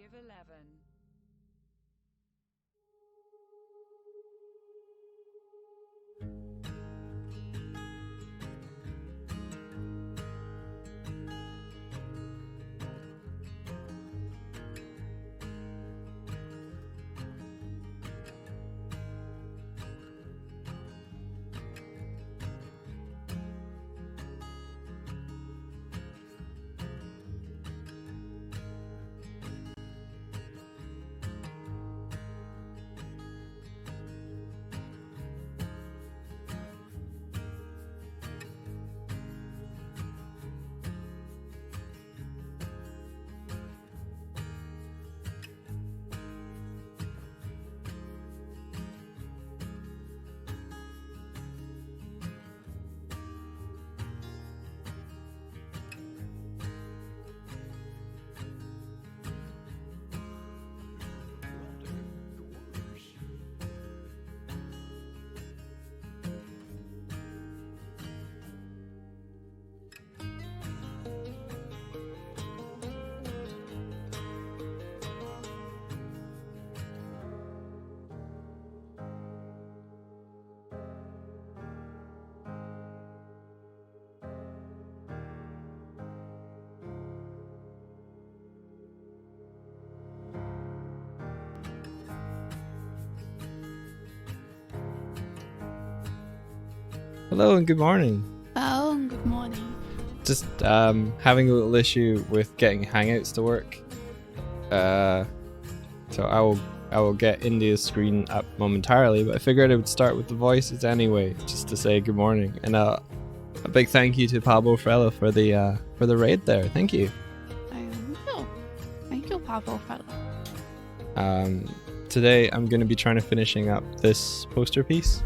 511. Hello and good morning. Oh, and good morning. Just having a little issue with getting Hangouts to work. So I will get India's screen up momentarily, but I figured I would start with the voices anyway, just to say good morning. And a big thank you to Pablo Frello for the raid there. Thank you. Thank you, Pablo Frello. Today I'm going to be trying to finishing up this poster piece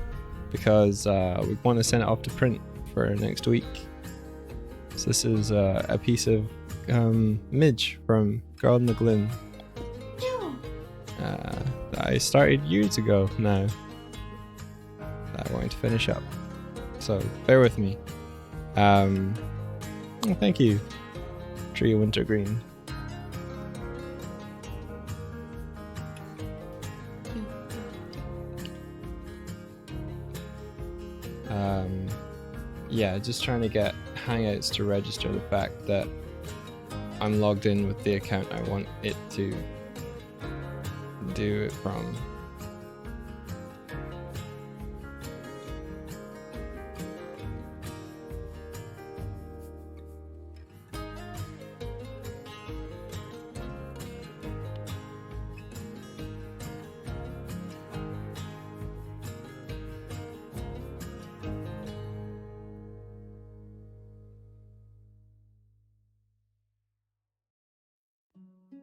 because we want to send it off to print for next week. So this is a piece of Midge from Girl in the Glen that I started years ago now that I wanted to finish up. So bear with me. Oh, thank you, Tree Wintergreen. Yeah, just trying to get Hangouts to register the fact that I'm logged in with the account I want it to do it from.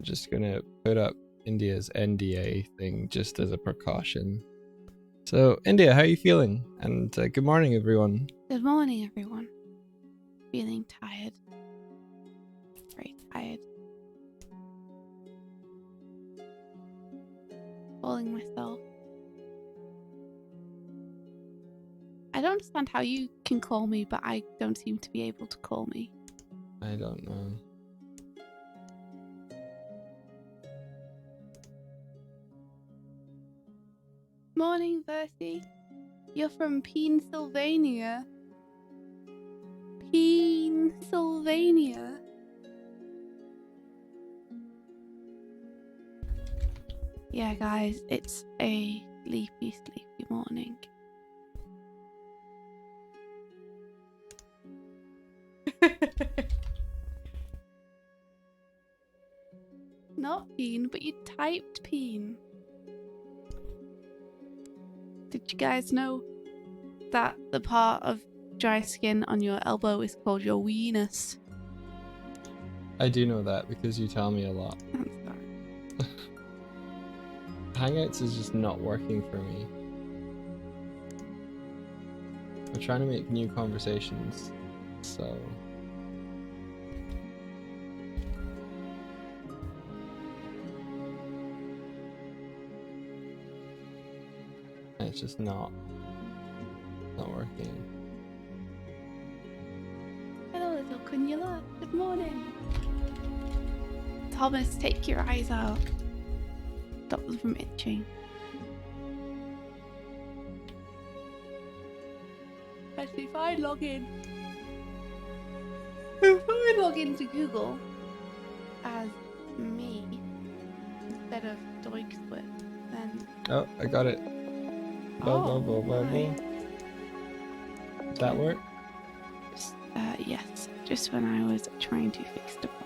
Just gonna put up India's NDA thing just as a precaution. So, India, how are you feeling? And good morning, everyone. Good morning, everyone. Feeling tired. Very tired. Calling myself. I don't understand how you can call me, but I don't seem to be able to call me. I don't know. Morning, Versi. You're from Pennsylvania. Pennsylvania. Yeah, guys, it's a sleepy morning. Not peen, but you typed peen. Did you guys know that the part of dry skin on your elbow is called your weenus? I do know that because you tell me a lot. I'm sorry. Hangouts is just not working for me. I'm trying to make new conversations, so... It's just not working. Hello, little Cunula. Good morning. Thomas, take your eyes out. Stop them from itching. Actually, if I log in, into Google as me instead of Doig Split, then. Oh, I got it. Bubble. Right. Does that work? Yes, just when I was trying to fix the problem.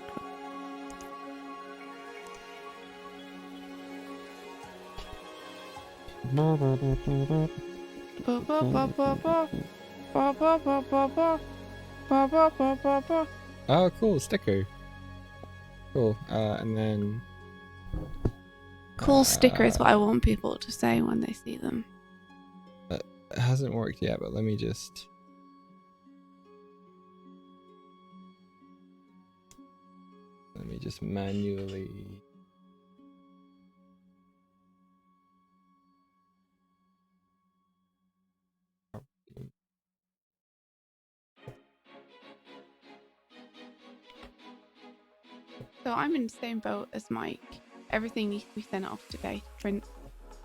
Oh, cool, sticker. Cool, and then... Cool sticker is what I want people to say when they see them. It hasn't worked yet, but let me just... Let me just manually... So I'm in the same boat as Mike. Everything needs to be sent off today to print.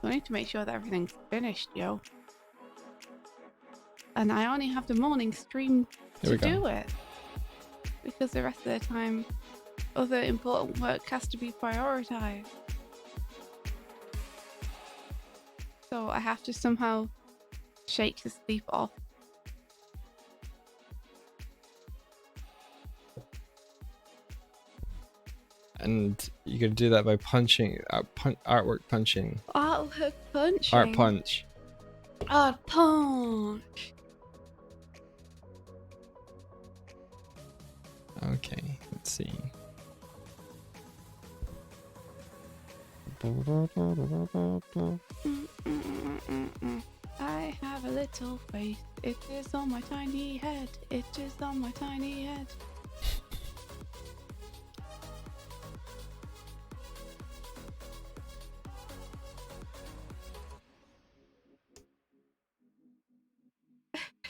So I need to make sure that everything's finished, yo. And I only have the morning stream to do it. Because the rest of the time, other important work has to be prioritized. So I have to somehow shake the sleep off. And you can do that by punching, artwork punching. Artwork punching? Art punch. Art punch. Okay, let's see. I have a little faith. It is on my tiny head. It is on my tiny head.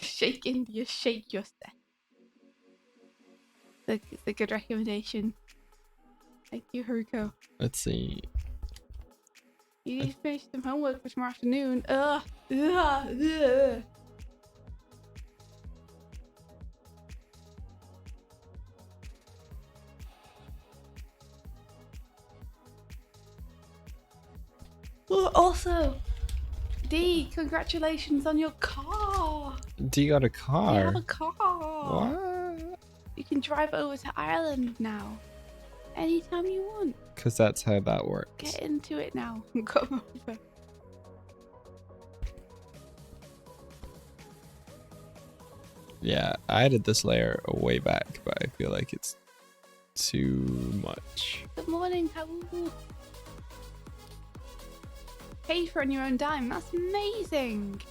Shake India, shake your step. It's a good recommendation. Thank you, Haruko. Let's see. You need to finish some homework for tomorrow afternoon. Ugh. Also, D, congratulations on your car. D got a car. You have a car. What? You can drive over to Ireland now. Anytime you want. Because that's how that works. Get into it now. Come over. Yeah, I added this layer a way back, but I feel like it's too much. Good morning, Habu. Paid for on your own dime. That's amazing.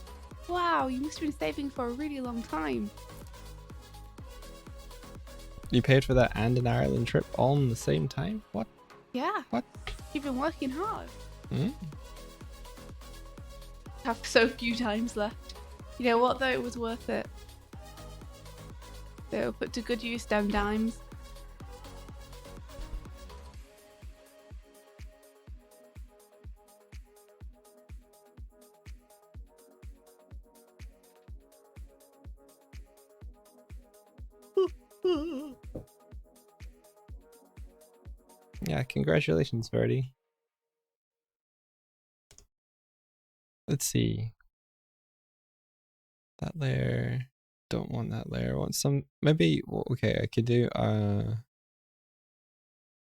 Wow, you must have been saving for a really long time. You paid for that and an Ireland trip all in the same time? What? Yeah. What? You've been working hard. Mm? I have so few times left. You know what though? It was worth it. So put to good use them dimes. Yeah, congratulations, Verdi. Let's see. That layer. Don't want that layer. I want some. Maybe. Okay, I could do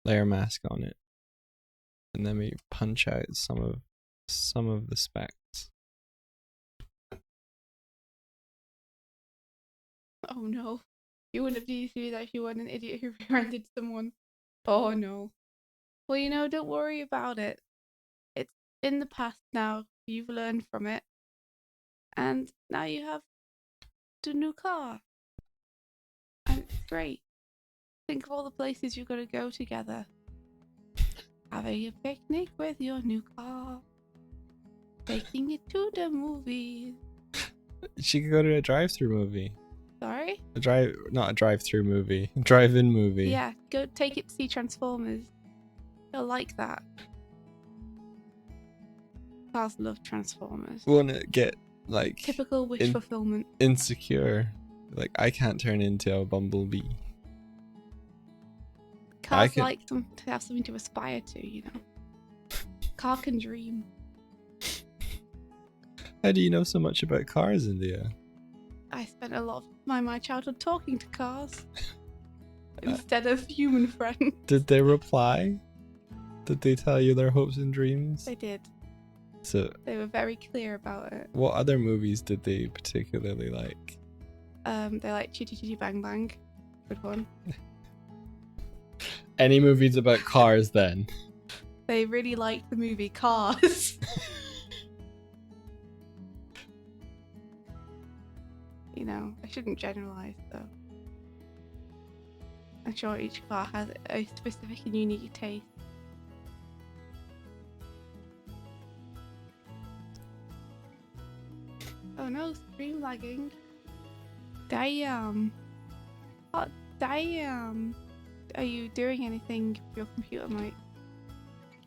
layer mask on it, and then we punch out some of the specs. Oh no. You wouldn't have needed to do that if you weren't an idiot who rendered someone. Oh no. Well, you know, don't worry about it. It's in the past now. You've learned from it. And now you have the new car. And it's great. Think of all the places you're going to go together. Having a picnic with your new car. Taking it to the movies. She could go to a drive-through movie. Sorry? Not a drive-through movie. Drive-in movie. Yeah, go take it to see Transformers. You'll like that. Cars love Transformers. Wanna get like Typical wish fulfillment. insecure. Like I can't turn into a bumblebee. Cars like them to have something to aspire to, you know. Car can dream. How do you know so much about cars, India? I spent a lot of my childhood talking to cars instead of human friends. Did they reply? Did they tell you their hopes and dreams? They did. So they were very clear about it. What other movies did they particularly like? They like Chitty Chitty Bang Bang. Good one. Any movies about cars then? They really liked the movie Cars. You know, I shouldn't generalize though. I'm sure each car has a specific and unique taste. Oh no, stream lagging. Damn. Oh, damn. Are you doing anything with your computer, Mike?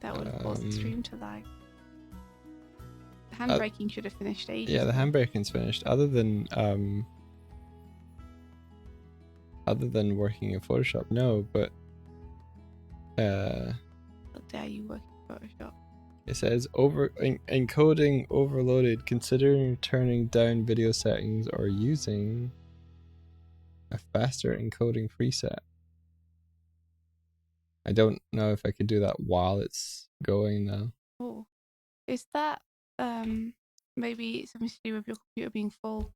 That would cause the stream to lag. The handbraking should have finished ages. Yeah, the handbraking's finished. Other than working in Photoshop, no, but how dare you work in Photoshop? It says encoding overloaded. Considering turning down video settings or using a faster encoding preset. I don't know if I could do that while it's going though. Oh, is that maybe something to do with your computer being full?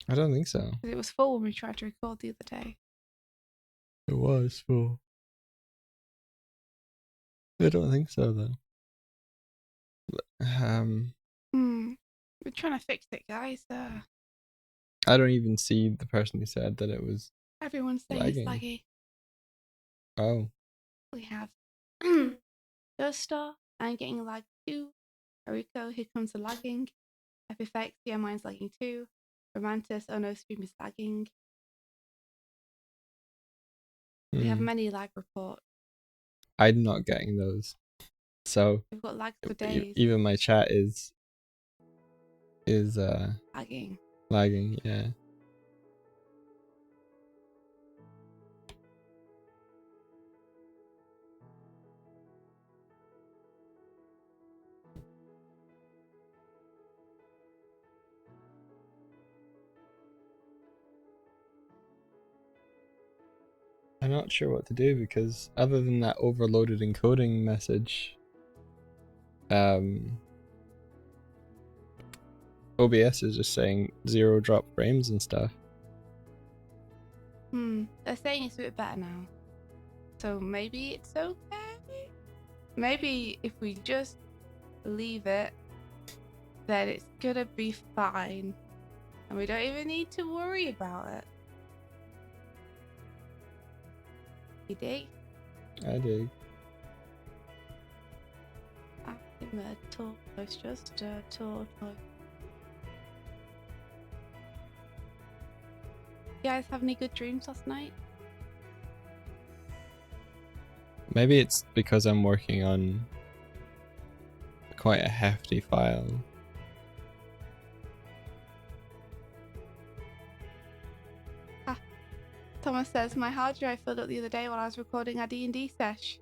I don't think so. It was full when we tried to record the other day. It was full. I don't think so though. We're trying to fix it, guys. I don't even see the person who said that it was. Everyone's saying lagging. it's laggy. Oh. We have Star, I'm getting lag too. Haruko, here comes the lagging. FFX, yeah, mine's lagging too. Romantis, oh no, stream is lagging. We have many lag reports. I'm not getting those. So we've got lags for days. Even my chat is lagging. Lagging, yeah. I'm not sure what to do because other than that overloaded encoding message, OBS is just saying 0 drop frames and stuff. They're saying it's a bit better now. So maybe it's okay? Maybe if we just leave it, then it's gonna be fine. And we don't even need to worry about it. You dig? I dig. I'm a tortoise, just a tortoise. You guys have any good dreams last night? Maybe it's because I'm working on quite a hefty file. Thomas says, my hard drive filled up the other day while I was recording our D&D sesh.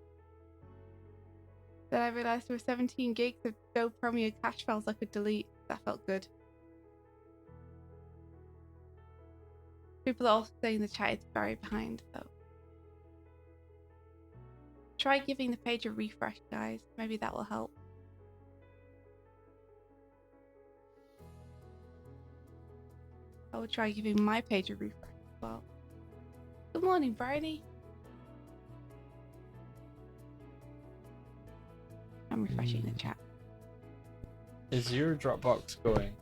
Then I realised there were 17 gigs of Adobe Premiere cache files I could delete. That felt good. People are also saying the chat is very behind though. Try giving the page a refresh, guys. Maybe that will help. I will try giving my page a refresh as well. Good morning, Bridie. I'm refreshing the chat. Is your Dropbox going?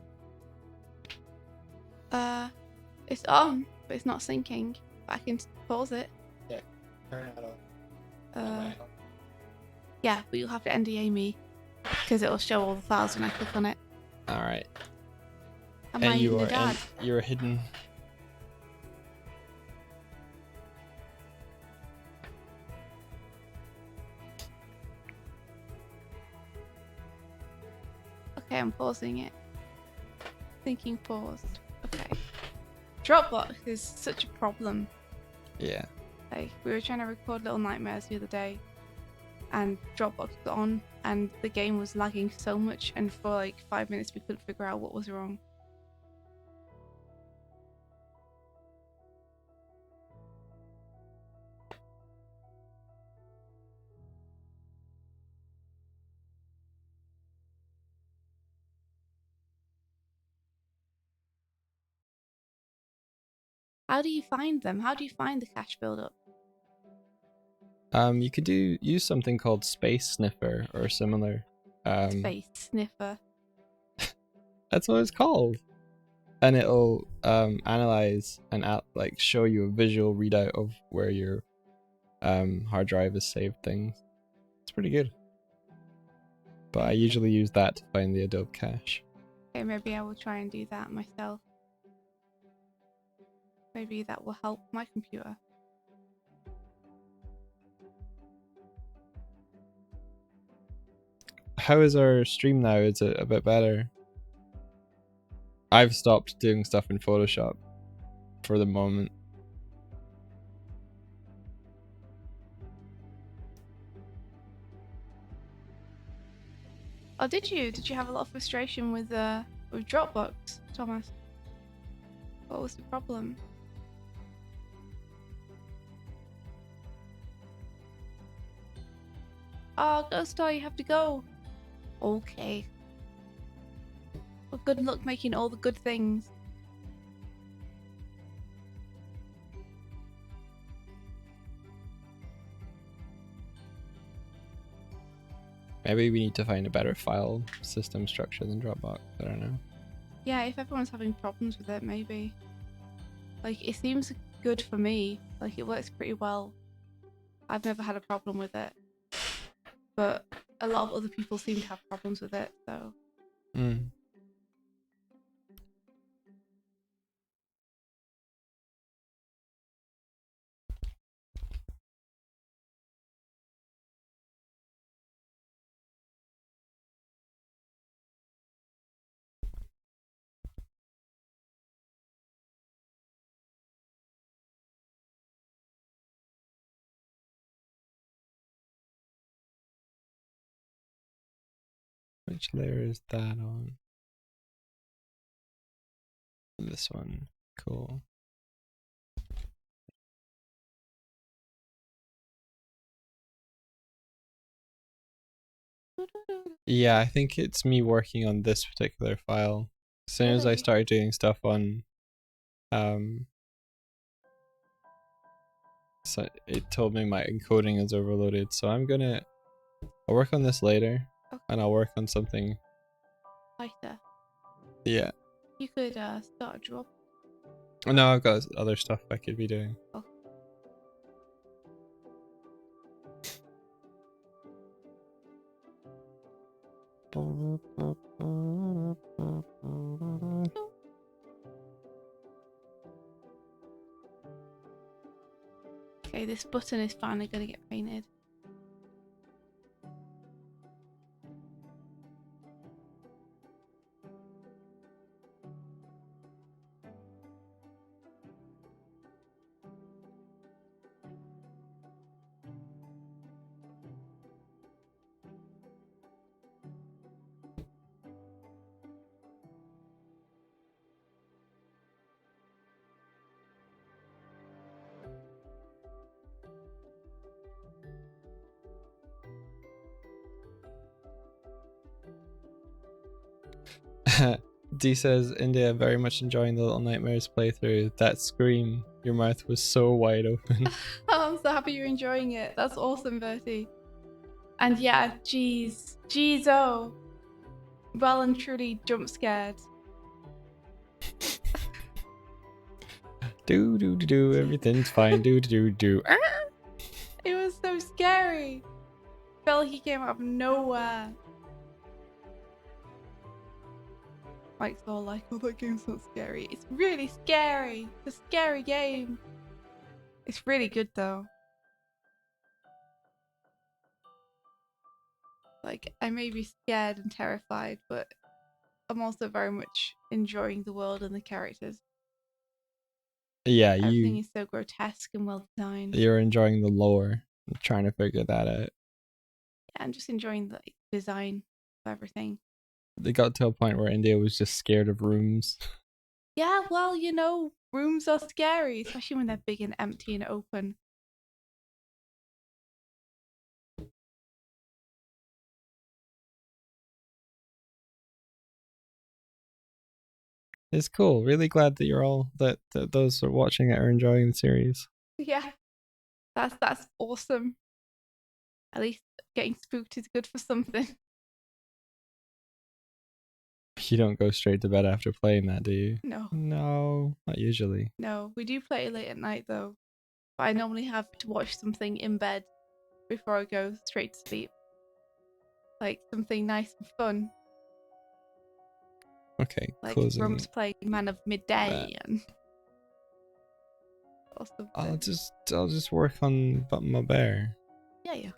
It's on, but it's not syncing. But I can pause it. Yeah, turn it off. Yeah, but you'll have to NDA me because it'll show all the files when I click on it. All right. Am I you the are dad? You're hidden. Okay, I'm pausing it. Thinking paused. Okay. Dropbox is such a problem. Yeah. Like, we were trying to record Little Nightmares the other day, and Dropbox was on, and the game was lagging so much, and for like 5 minutes we couldn't figure out what was wrong. How do you find them? How do you find the cache buildup? You could use something called Space Sniffer or similar. Space Sniffer. That's what it's called. And it'll analyze and like show you a visual readout of where your hard drive has saved things. It's pretty good. But I usually use that to find the Adobe cache. Okay, maybe I will try and do that myself. Maybe that will help my computer. How is our stream now? Is it a bit better? I've stopped doing stuff in Photoshop for the moment. Oh, did you? Did you have a lot of frustration with Dropbox, Thomas? What was the problem? Oh, Ghost Star, you have to go. Okay. Well, good luck making all the good things. Maybe we need to find a better file system structure than Dropbox. I don't know. Yeah, if everyone's having problems with it, maybe. Like, it seems good for me. Like, it works pretty well. I've never had a problem with it. But a lot of other people seem to have problems with it, so... Which layer is that on? This one. Cool. Yeah, I think it's me working on this particular file. As soon as I started doing stuff on so it told me my encoding is overloaded, so I'll work on this later. Okay. And I'll work on something lighter. Yeah. You could start a drop. No, I've got other stuff I could be doing. Oh. Okay, this button is finally gonna get painted. D says, India, very much enjoying the Little Nightmares playthrough. That scream, your mouth was so wide open. Oh, I'm so happy you're enjoying it. That's awesome, Bertie. And yeah, jeez. Jeez, oh. Well and truly jump scared. Do, everything's fine. Do. It was so scary. Felt like he came out of nowhere. Mike's all like, oh, that game's not scary. It's really scary. It's a scary game. It's really good though. Like, I may be scared and terrified, but I'm also very much enjoying the world and the characters. Yeah, Everything is so grotesque and well designed. you're enjoying the lore. I'm trying to figure that out. Yeah, I'm just enjoying the design of everything. They got to a point where India was just scared of rooms. Yeah, well, you know, rooms are scary, especially when they're big and empty and open. It's cool. Really glad that you're all that those who are watching it are enjoying the series. Yeah, that's awesome. At least getting spooked is good for something. You don't go straight to bed after playing that, do you? No. No, not usually. No, we do play late at night though. But I normally have to watch something in bed before I go straight to sleep. Like something nice and fun. Okay, Like closing. Grumps play Man of Midday and or something. I'll just work on my bear. Yeah.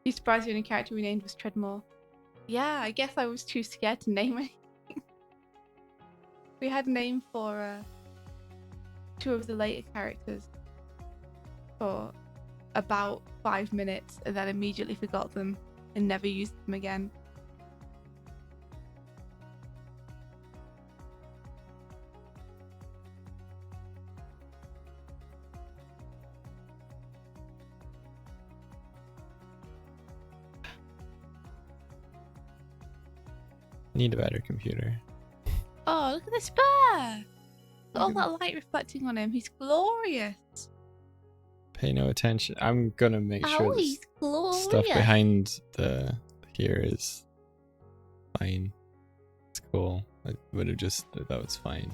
You surprised the only character we named was Treadmore? Yeah, I guess I was too scared to name anything. We had a name for 2 of the later characters for about 5 minutes and then immediately forgot them and never used them again. Need a better computer. Oh, look at this bear! Look at all that light reflecting on him. He's glorious. Pay no attention. I'm gonna make sure He's glorious. stuff behind the here is fine. It's cool. I would have just that was fine.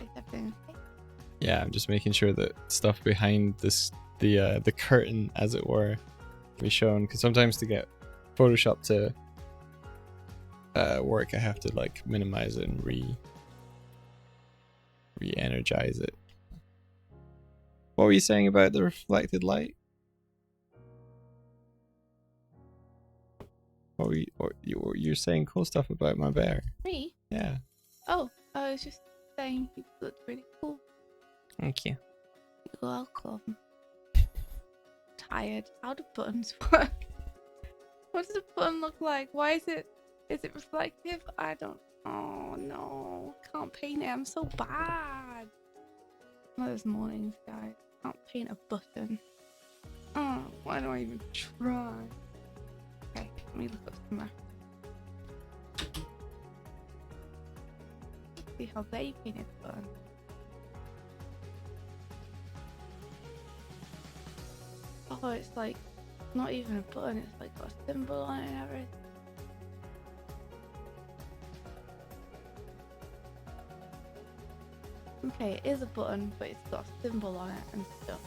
Is everything okay? Yeah, I'm just making sure that stuff behind this the curtain, as it were, be shown. Because sometimes to get Photoshop to work, I have to like minimize it and re-energize it. What were you saying about the reflected light? You're saying cool stuff about my bear. Me? Yeah. Oh, I was just saying he looked really cool. Thank you. You're welcome. Tired. How do buttons work? What does a button look like? Why is it reflective? I don't. Oh no, can't paint it. I'm so bad. One of those mornings, guys. Can't paint a button. Oh, why do I even try? Okay, let me look up somewhere. See how they painted the button. Oh, it's like not even a button. It's like got a symbol on it and everything. Okay, it is a button, but it's got a symbol on it and stuff.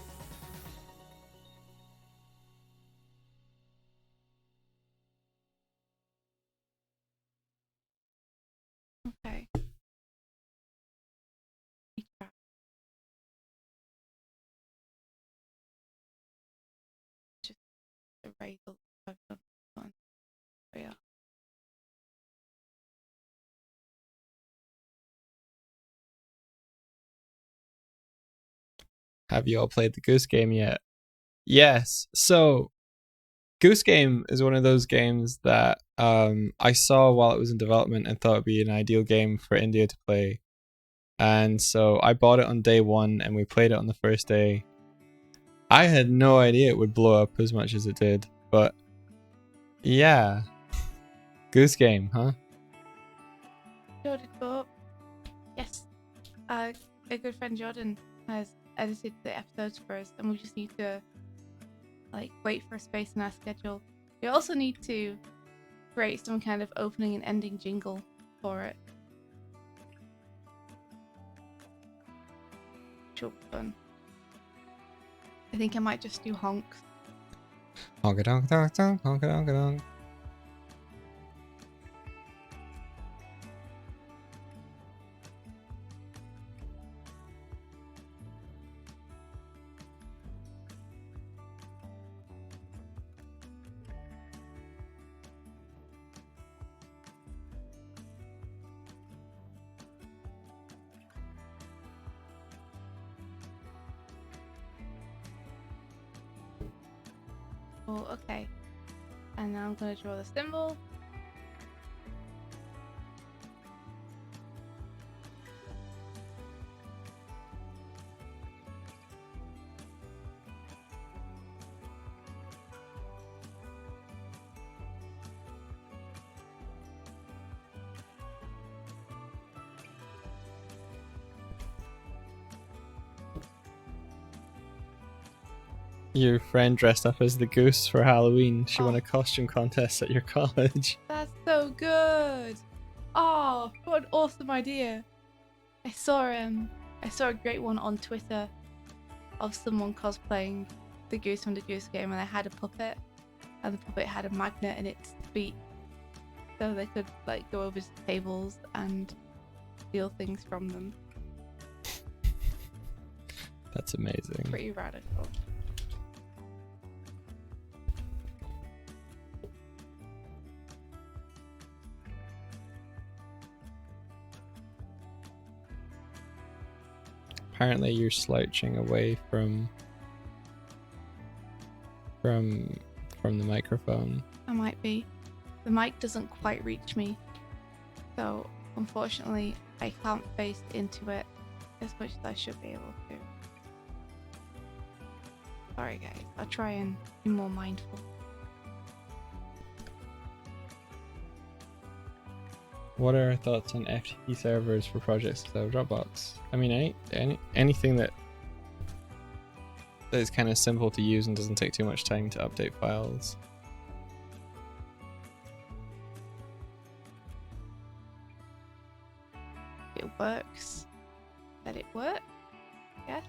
Okay. Just erase all the stuff on. Yeah. Have you all played the Goose Game yet? Yes. So, Goose Game is one of those games that I saw while it was in development and thought it'd be an ideal game for India to play. And so I bought it on day 1 and we played it on the first day. I had no idea it would blow up as much as it did, but yeah. Goose Game, huh? Jordan up. Yes. A good friend Jordan has edited the episodes for us, and we just need to like wait for a space in our schedule. We also need to create some kind of opening and ending jingle for it. Should be fun. I think I might just do honks. Honka donk donk donk, honka donk donk. Cool, okay. And now I'm gonna draw the symbol. Your friend dressed up as the goose for Halloween. She won Oh. a costume contest at your college. That's so good. Oh, what an awesome idea. I saw a great one on Twitter of someone cosplaying the goose from the Goose Game, and they had a puppet, and the puppet had a magnet in its feet, so they could like go over to tables and steal things from them. That's amazing. Pretty radical. Apparently you're slouching away from the microphone. I might be. The mic doesn't quite reach me, so unfortunately I can't face into it as much as I should be able to. Sorry guys, I'll try and be more mindful. What are our thoughts on FTP servers for projects without Dropbox? I mean, anything that is kind of simple to use and doesn't take too much time to update files. It works. Let it work. Yes.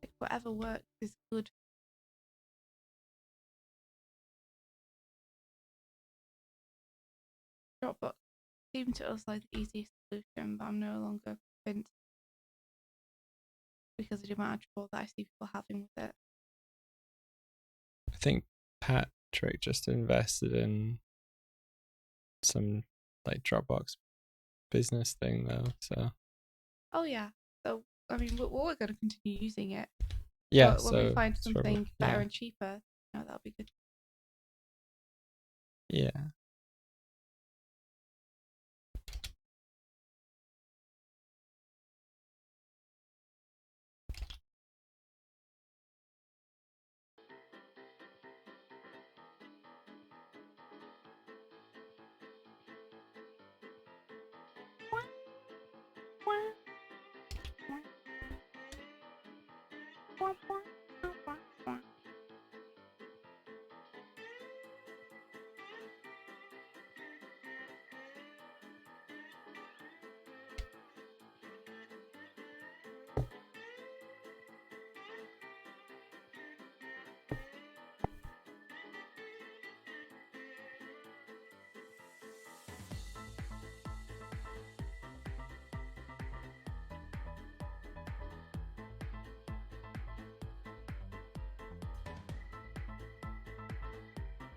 Like whatever works is good. Dropbox seemed to us like the easiest solution, but I'm no longer convinced because of the amount of trouble that I see people having with it. I think Patrick just invested in some like Dropbox business thing though, so. Oh yeah. So I mean, we're going to continue using it. Yeah. But when we find something better yeah. and cheaper, that'll be good. Yeah.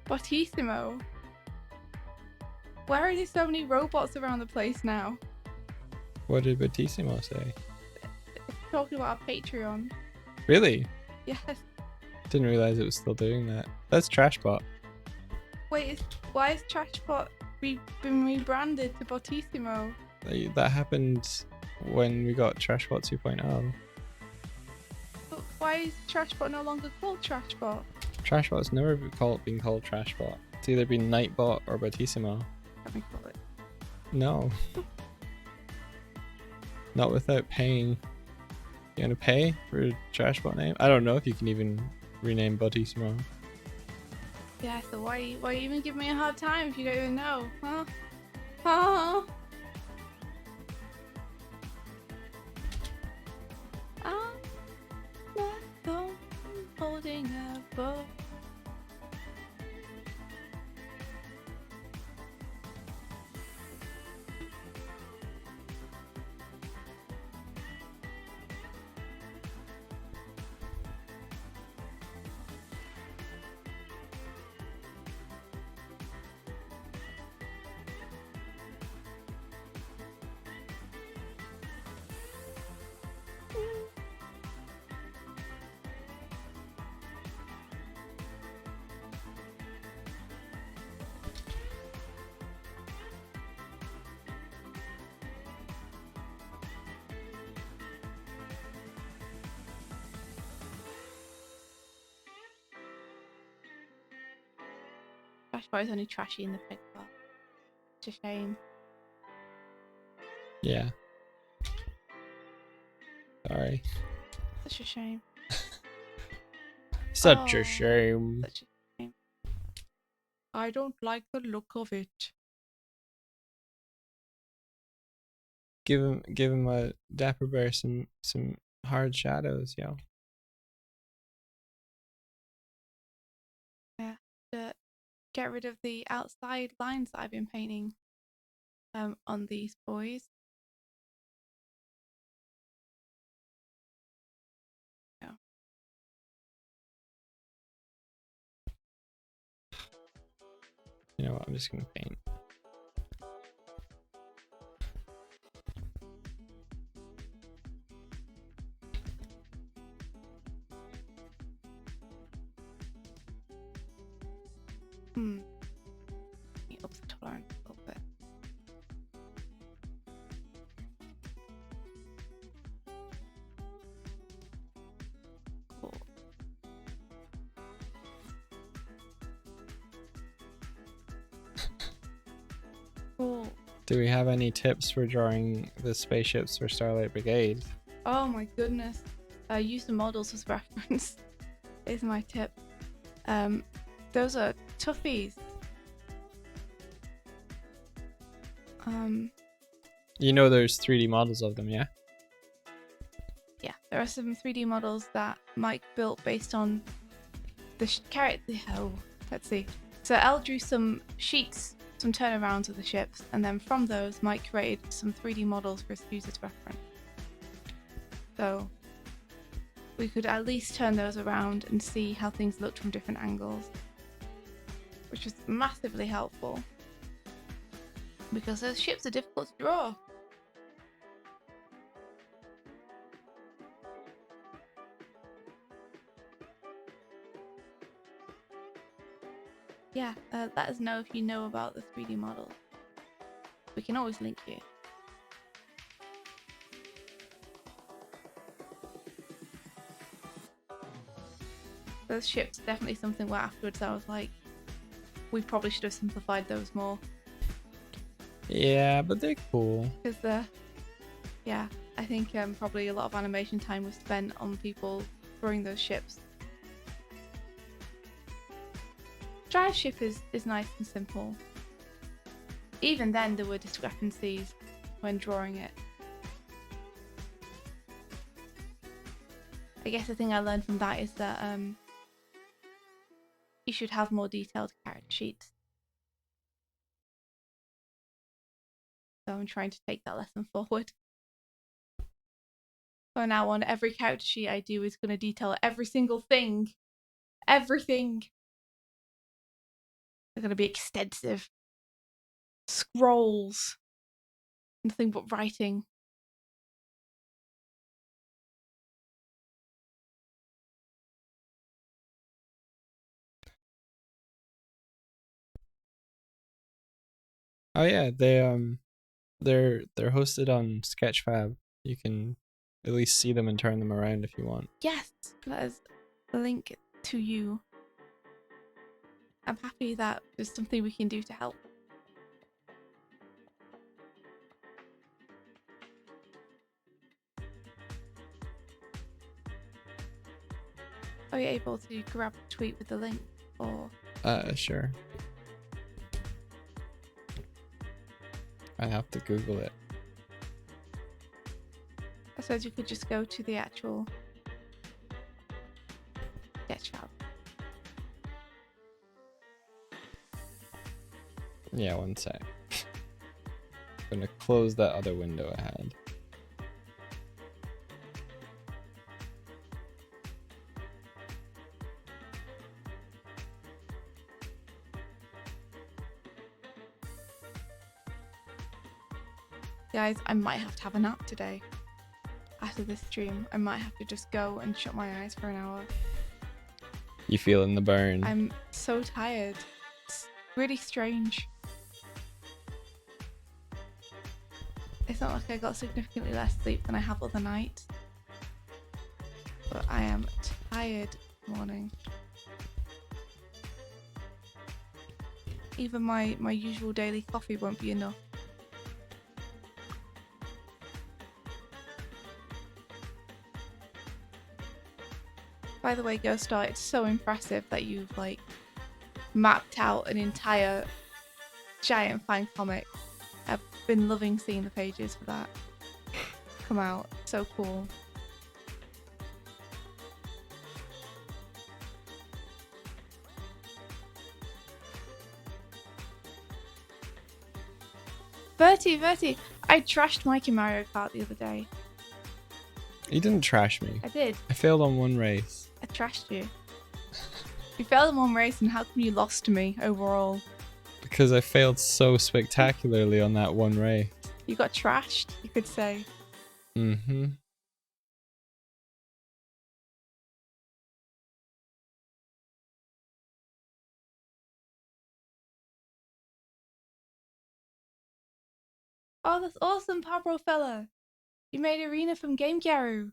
Bottissimo. Where are there so many robots around the place now? What did Battissimo say? It's talking about our Patreon. Really? Yes. Didn't realize it was still doing that. That's Trashbot. Wait, why is Trashbot been rebranded to Bottissimo? That happened when we got Trashbot 2.0. But why is Trashbot no longer called Trashbot? Trashbot's never been called Trashbot. It's either been Nightbot or Battissimo. Let me call it. No. Not without paying. You gonna pay for a Trashbot name? I don't know if you can even rename Battissimo. Yeah, so why even give me a hard time if you don't even know, huh? Huh? I'm holding a bow. Trash Boy's only trashy in the pig part. It's a shame. Yeah. Sorry. Such a shame. Such a shame. Such a shame. I don't like the look of it. Give him a Dapper Bear some hard shadows, yo. Yeah, to get rid of the outside lines that I've been painting on these boys. Yeah. You know what? I'm just gonna paint. Up the tolerance a little bit. Cool. Cool. Do we have any tips for drawing the spaceships for Starlight Brigade? Oh my goodness. Use the models as reference is my tip. Those are toughies. You know there's 3D models of them, yeah? Yeah, there are some 3D models that Mike built based on the character. Oh, let's see. So Elle drew some sheets, some turnarounds of the ships, and then from those, Mike created some 3D models for us to use as reference. So we could at least turn those around and see how things looked from different angles, which was massively helpful because those ships are difficult to draw. Yeah, let us know if you know about the 3D models. We can always link you. Those ships are definitely something where afterwards I was like, we probably should have simplified those more. Yeah, but they're cool. Because yeah, I think probably a lot of animation time was spent on people throwing those ships. Drive ship is nice and simple. Even then there were discrepancies when drawing it. I guess the thing I learned from that is that you should have more detailed character sheets. So I'm trying to take that lesson forward. From now on, every character sheet I do is going to detail every single thing. Everything. They're going to be extensive. Scrolls. Nothing but writing. Oh yeah, they're hosted on Sketchfab. You can at least see them and turn them around if you want. Yes, let us link to you. I'm happy that there's something we can do to help. Are you able to grab a tweet with the link or? Sure. I have to Google it. I suppose you could just go to the actual Sketchfab. Yeah, one sec. I'm gonna close that other window I had. Guys, I might have to have a nap today. After this stream, I might have to just go and shut my eyes for an hour. You feeling the burn? I'm so tired. It's really strange. It's not like I got significantly less sleep than I have other nights. But I am tired this morning. Even my usual daily coffee won't be enough. By the way, Ghost Star, it's so impressive that you've like mapped out an entire giant fan comic. I've been loving seeing the pages for that come out. So cool. Bertie, I trashed Mike in Mario Kart the other day. You didn't trash me. I did. I failed on one race. I trashed you. You failed in one race, and how come you lost to me overall? Because I failed so spectacularly on that one race. You got trashed, you could say. Mm-hmm. Oh, that's awesome, Pablo fella. You made Arena from Game Garu.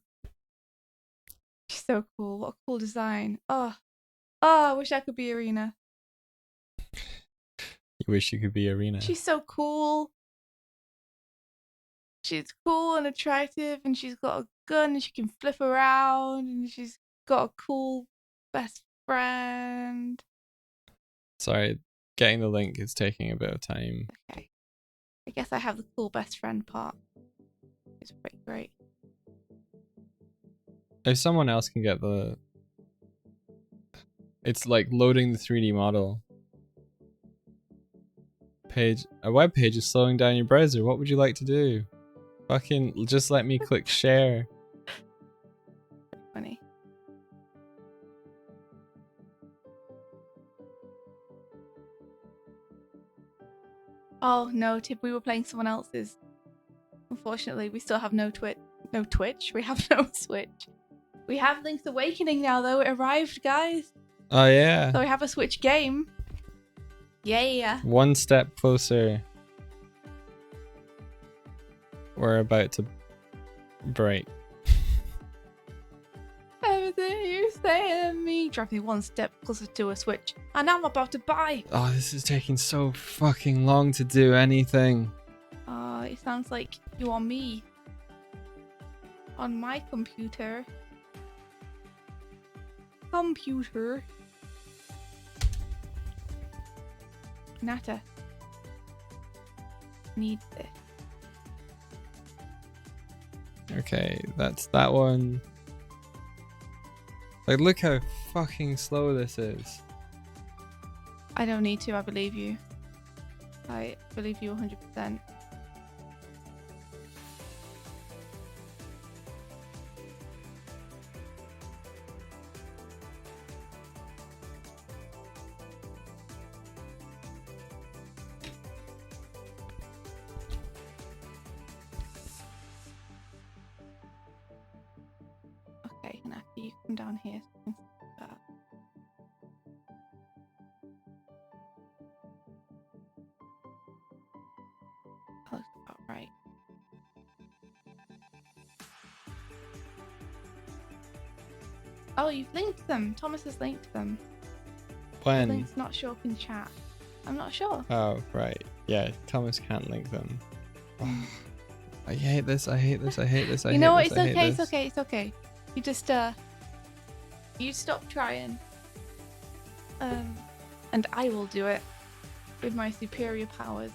So cool. What a cool design. Oh, I wish I could be Arena. You wish you could be Arena. She's so cool. She's cool and attractive, and she's got a gun, and she can flip around, and she's got a cool best friend. Sorry, getting the link is taking a bit of time. Okay. I guess I have the cool best friend part. It's pretty great. If someone else can get the... It's like loading the 3D model. A web page is slowing down your browser. What would you like to do? Fucking just let me click share. Funny. Oh no, Tib, we were playing someone else's. Unfortunately, we still have no Twitch. We have no Switch. We have Link's Awakening now, though. It arrived, guys. Oh yeah. So we have a Switch game. Yeah. One step closer. We're about to break. Everything you say to me drive me one step closer to a Switch, and I'm about to buy. Oh, this is taking so fucking long to do anything. It sounds like you are me. On my computer. Nata. Need this. Okay, that's that one. Like, look how fucking slow this is. I don't need to, I believe you. I believe you 100%. Okay, now you come down here. That looks about right. Oh, you've linked them. Thomas has linked them. When? The link's not show up in chat. I'm not sure. Oh, right. Yeah, Thomas can't link them. Oh, I hate this, I hate this, I hate this, I hate this. You know what? It's okay. You just, you stop trying. And I will do it with my superior powers.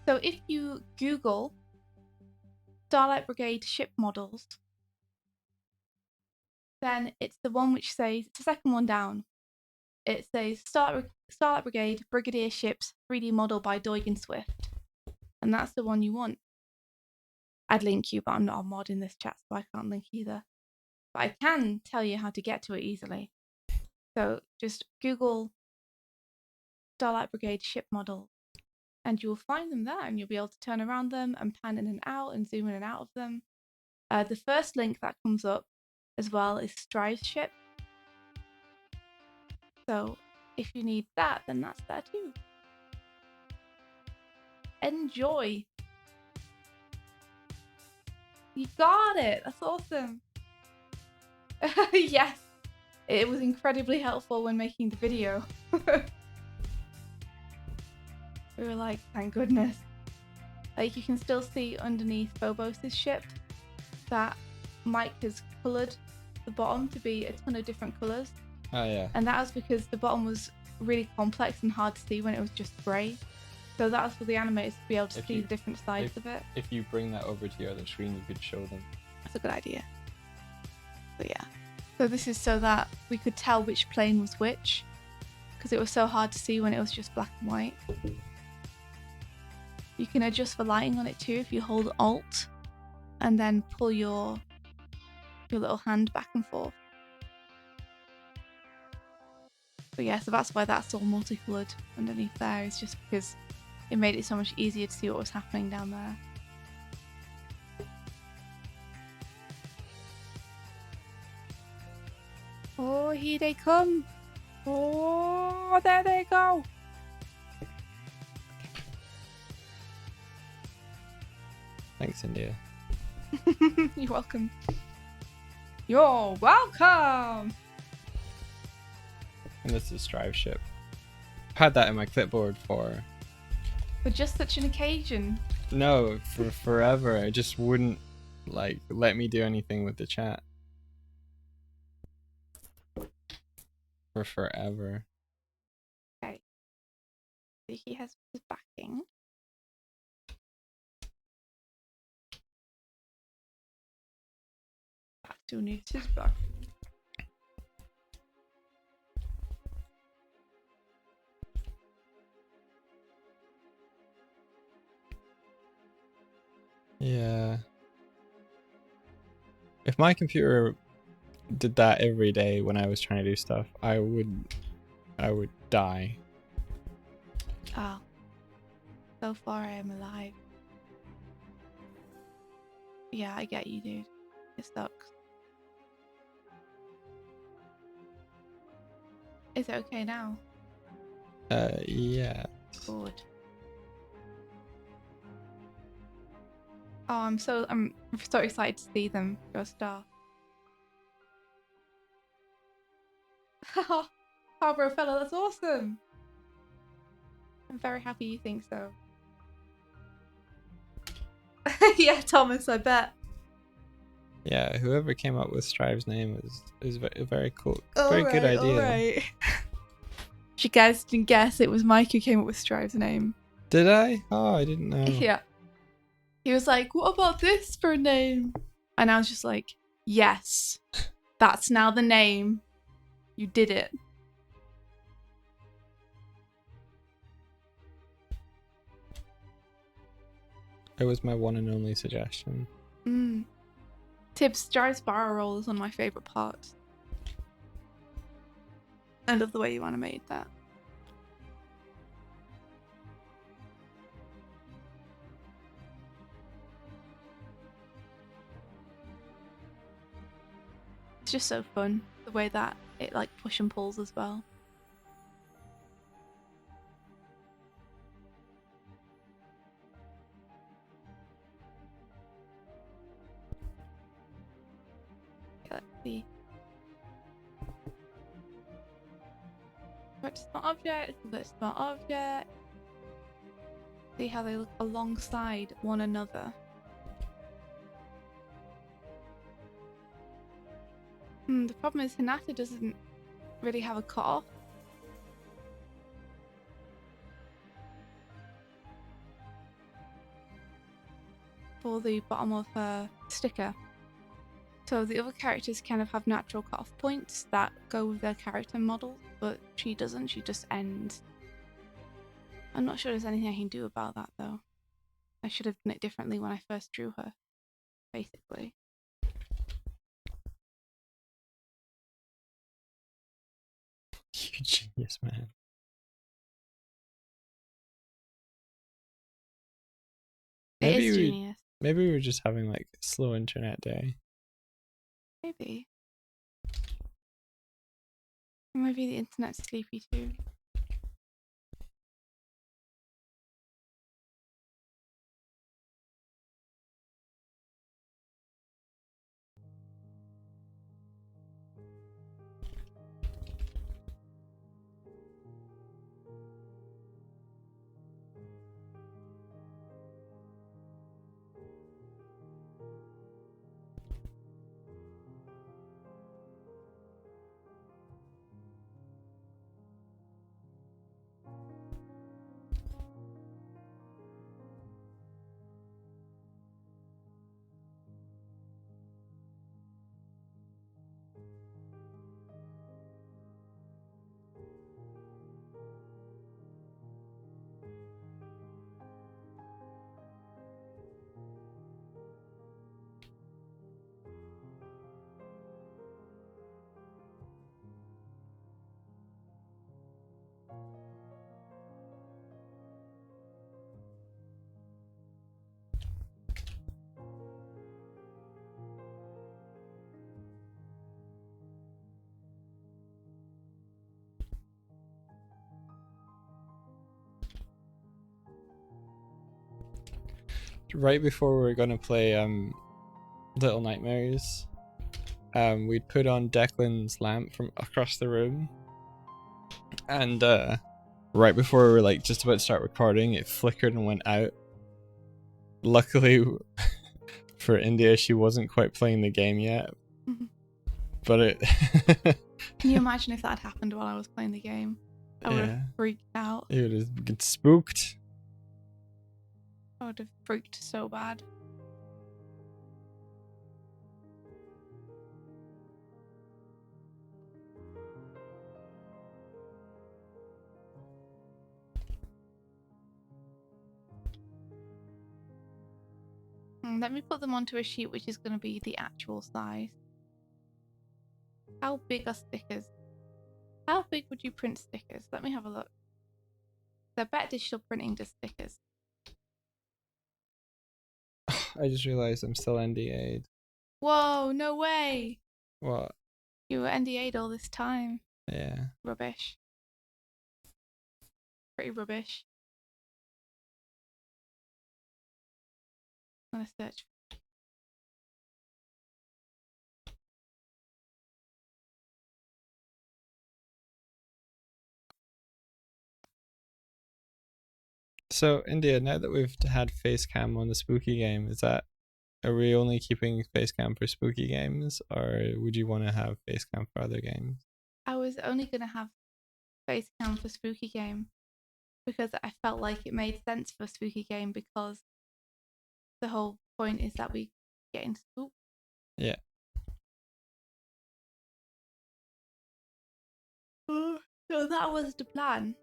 So if you Google Starlight Brigade ship models, then it's the one which says, it's the second one down. It says Starlight Brigade Brigadier Ships 3D model by Doig and Swift. And that's the one you want. I'd link you, but I'm not a mod in this chat, so I can't link either. But I can tell you how to get to it easily. So just Google Starlight Brigade ship model, and you'll find them there, and you'll be able to turn around them and pan in and out and zoom in and out of them. The first link that comes up as well as Strive's ship. So if you need that, then that's there too. Enjoy. You got it. That's awesome. Yes. It was incredibly helpful when making the video. We were like, thank goodness. Like, you can still see underneath Phobos' ship that Mike has coloured the bottom to be a ton of different colours. Oh yeah. And that was because the bottom was really complex and hard to see when it was just grey. So that was for the animators to be able to see the different sides of it. If you bring that over to your other screen, you could show them. That's a good idea. But yeah. So this is so that we could tell which plane was which, because it was so hard to see when it was just black and white. You can adjust for lighting on it too if you hold Alt and then pull your little hand back and forth. But yeah, so that's why that's all multicoloured underneath there, is just because it made it so much easier to see what was happening down there. Oh, here they come. Oh, there they go. Thanks, India. You're welcome. You're welcome. And this is Strive ship. I've had that in my clipboard for just such an occasion. No, for forever. It just wouldn't like let me do anything with the chat. For forever. Okay. So he has his backing. That still needs his backing. Yeah. If my computer did that every day when I was trying to do stuff, I would die. Oh. So far I am alive. Yeah, I get you, dude. It sucks. Is it okay now? Yeah. Good. Oh, I'm so excited to see them go star. Oh, bro, fella, that's awesome. I'm very happy you think so. Yeah, Thomas, I bet. Yeah, whoever came up with Strive's name is very cool. Very good idea. Alright. You guys didn't guess it was Mike who came up with Strive's name. Did I? Oh, I didn't know. Yeah. He was like, what about this for a name? And I was just like, yes, that's now the name. You did it. It was my one and only suggestion. Tibbs, Strive's barrel roll is one of my favourite parts. I love the way you animated that. It's just so fun, the way that it like push and pulls as well. Okay, let's see. Let's smart object, let's smart object. See how they look alongside one another. The problem is Hinata doesn't really have a cutoff. For the bottom of her sticker. So the other characters kind of have natural cutoff points that go with their character model, but she doesn't, she just ends. I'm not sure there's anything I can do about that though. I should have done it differently when I first drew her, basically. You genius, man. Maybe we were just having like a slow internet day. Maybe. Maybe the internet's sleepy too. Right before we were gonna play Little Nightmares, we'd put on Declan's lamp from across the room, and right before we were like just about to start recording, it flickered and went out. Luckily for India, she wasn't quite playing the game yet, but it. Can you imagine if that had happened while I was playing the game? I would have freaked out. You would have get spooked. I would have freaked so bad. Let me put them onto a sheet which is going to be the actual size. How big are stickers? How big would you print stickers? Let me have a look. I bet digital printing does stickers. I just realised I'm still NDA'd. Whoa, no way! What? You were NDA'd all this time. Yeah. Rubbish. Pretty rubbish. I'm gonna search. So, India, now that we've had Facecam on the spooky game, are we only keeping Facecam for spooky games, or would you want to have Facecam for other games? I was only gonna have Facecam for spooky game because I felt like it made sense for spooky game because the whole point is that we get into spook. Yeah. So that was the plan.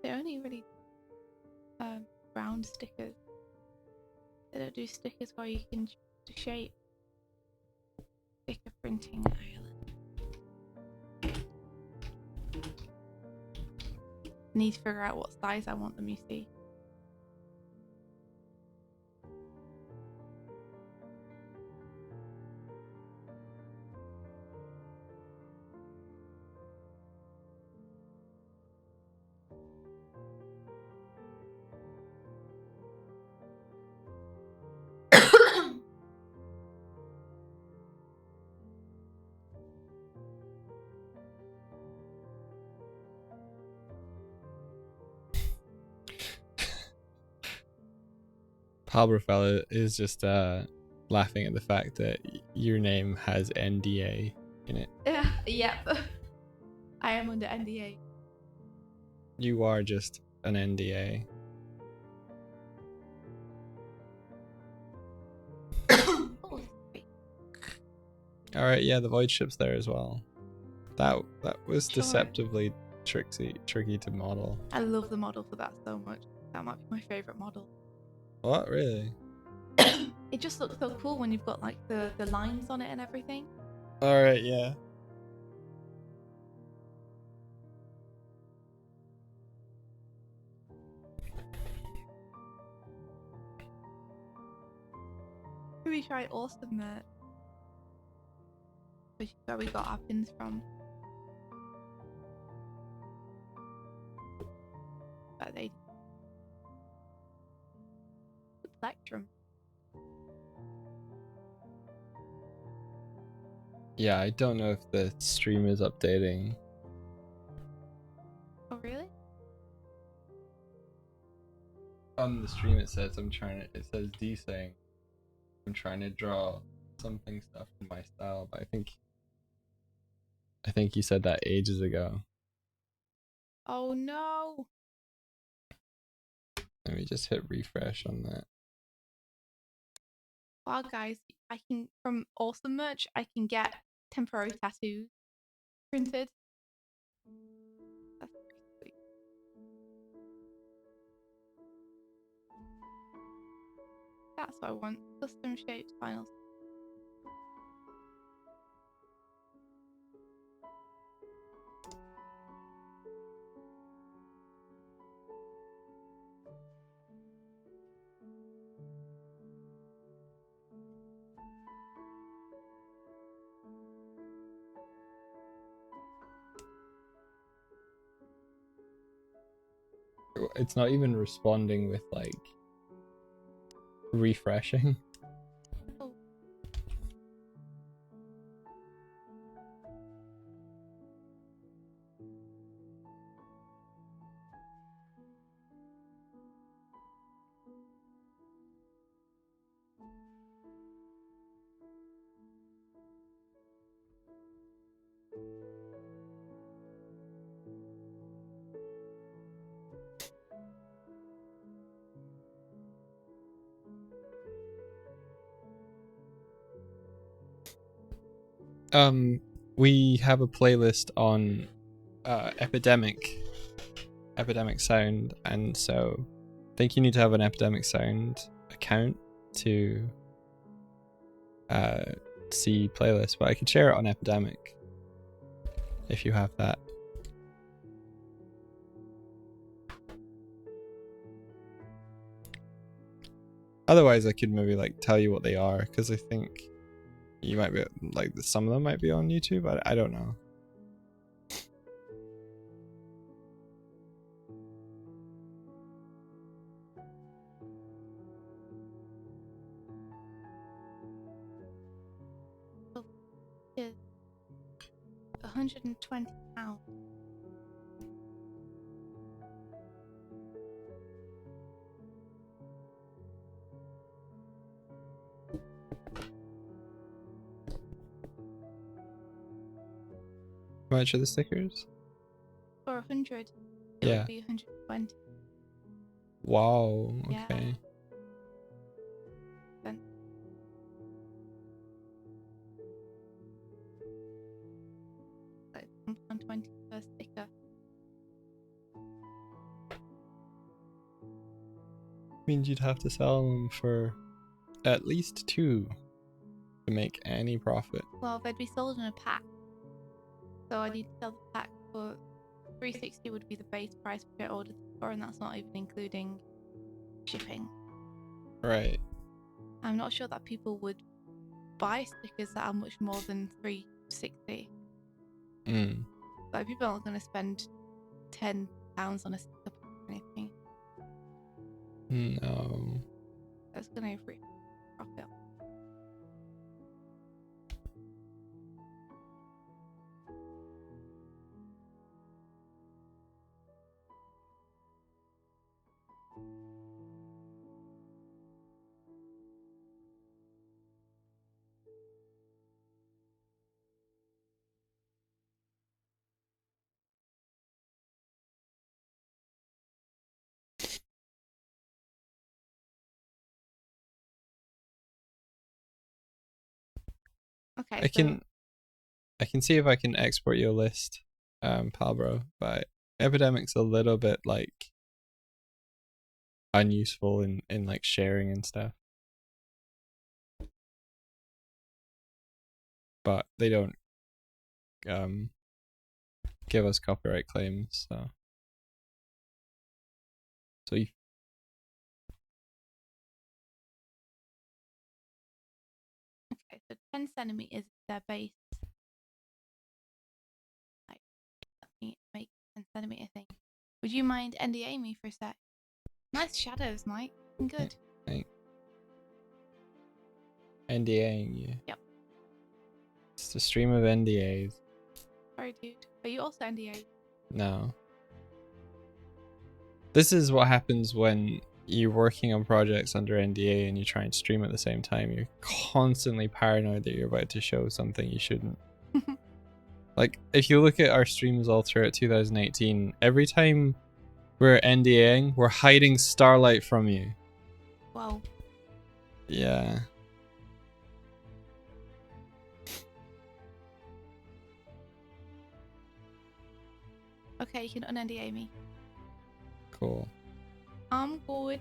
They only really round stickers. They don't do stickers where you can choose the shape. Sticker printing island. Need to figure out what size I want them, you see. Palbrafella is just laughing at the fact that your name has NDA in it. Yep. I am under NDA. You are just an NDA. Alright, yeah, the void ship's there as well. That was deceptively tricky to model. I love the model for that so much. That might be my favourite model. What, really? It just looks so cool when you've got like the lines on it and everything. Alright, yeah. Maybe try awesome merch, which is where we got our pins from. But they the plectrum. Yeah, I don't know if the stream is updating. Oh really? On the stream it says it says D saying I'm trying to draw something stuff in my style, but I think you said that ages ago. Oh no! Let me just hit refresh on that. Wow guys, I can from awesome merch I can get temporary tattoos printed. That's pretty sweet. That's what I want. Custom shaped finals. It's not even responding with like refreshing. Oh. We have a playlist on epidemic sound, and so I think you need to have an epidemic sound account to see playlists, but I could share it on epidemic if you have that. Otherwise I could maybe like tell you what they are, because I think you might be like some of them might be on YouTube, but I don't know. Is £120. How much are the stickers? For 100, it Yeah. would be 120. Wow. Yeah. Okay. Then like £1.20 per sticker. Means you'd have to sell them for at least 2 to make any profit. Well, they'd be sold in a pack, so I need to sell the pack for $360 would be the base price which I ordered for, and that's not even including shipping. Right. I'm not sure that people would buy stickers that are much more than $360. Like people aren't going to spend £10 on a sticker pack or anything. No. That's going to be profit. Okay, I can see if I can export you a list, Palbro, but Epidemic's a little bit like unuseful in like sharing and stuff. But they don't give us copyright claims, so you 10 centimeters is their base. Like, let me make 10 centimeter thing. Would you mind NDA me for a sec? Nice shadows, Mike. Good. Thanks. NDAing you. Yep. It's the stream of NDAs. Sorry, dude. Are you also NDA? No. This is what happens when you're working on projects under NDA and you try and stream at the same time. You're constantly paranoid that you're about to show something you shouldn't. Like, if you look at our streams all throughout 2018, every time we're NDAing, we're hiding Starlight from you. Wow. Yeah. Okay, you can un-NDA me. Cool. I'm good.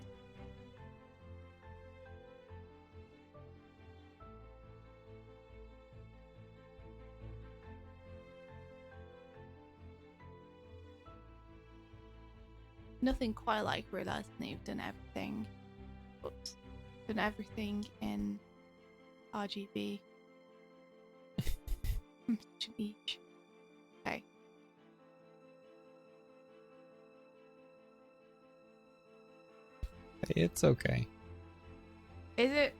Nothing quite like realizing that you've done everything. Oops. Done everything in RGB. I'm such a niche. Okay. It's okay. Is it?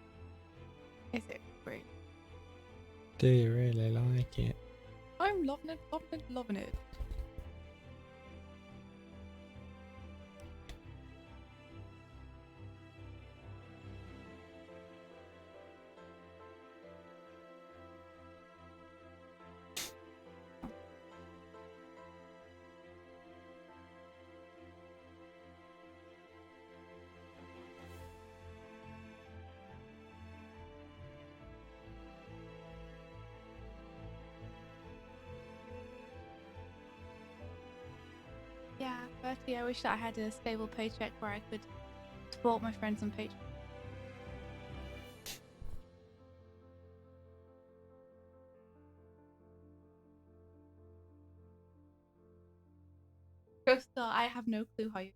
Is it great? Do you really like it? I'm loving it, loving it, loving it. Yeah, firstly, I wish that I had a stable paycheck where I could support my friends on Patreon. First, I have no clue how you.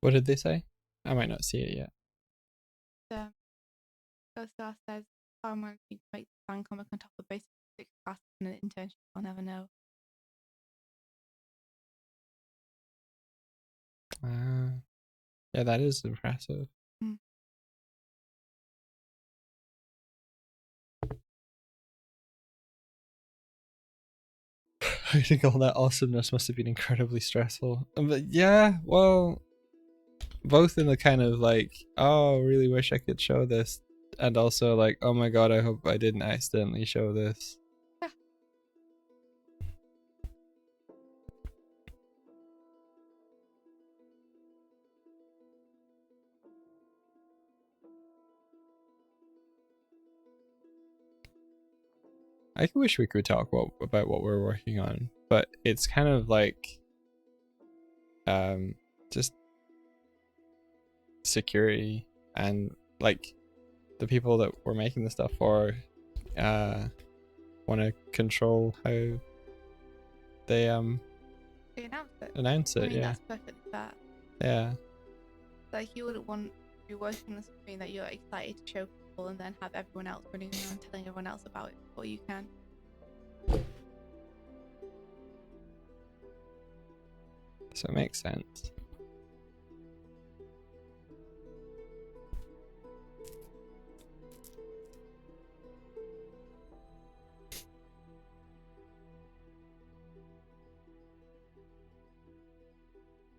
What did they say? I might not see it yet. Ghostar says, I'm going to make the fan comic on top of basic 6 classes and an internship. I'll never know. Yeah, that is impressive. Mm. I think all that awesomeness must have been incredibly stressful. But yeah, well, both in the kind of like, oh, really wish I could show this, and also like, oh my god, I hope I didn't accidentally show this. I wish we could talk about what we're working on, but it's kind of like just security, and like the people that we're making the stuff for want to control how they announce it. I mean, yeah, that's perfectly fair. yeah. Like, you wouldn't want to be working on something that you're excited to show people and then have everyone else running around telling everyone else about it before you can. So it makes sense.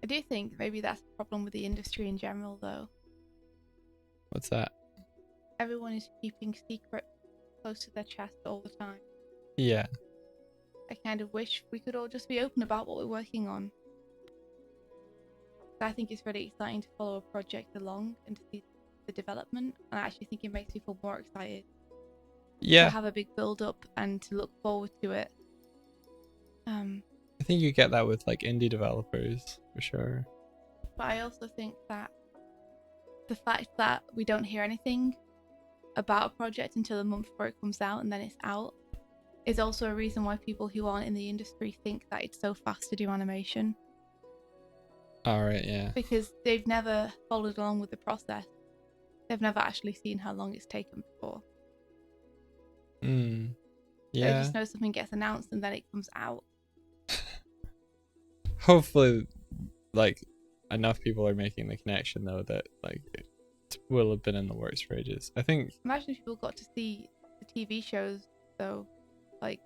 I do think maybe that's the problem with the industry in general, though. What's that? Everyone is keeping secrets close to their chest all the time. Yeah. I kind of wish we could all just be open about what we're working on. I think it's really exciting to follow a project along and to see the development. And I actually think it makes people more excited. Yeah. To have a big build up and to look forward to it. I think you get that with like indie developers for sure. But I also think that the fact that we don't hear anything about a project until a month before it comes out and then it's out is also a reason why people who aren't in the industry think that it's so fast to do animation. Alright, yeah. Because they've never followed along with the process. they've never actually seen how long it's taken before. Mm. They Yeah. just know something gets announced and then it comes out. Hopefully, like, enough people are making the connection though that like it will have been in the works for ages. I think. Imagine if people got to see the TV shows though, like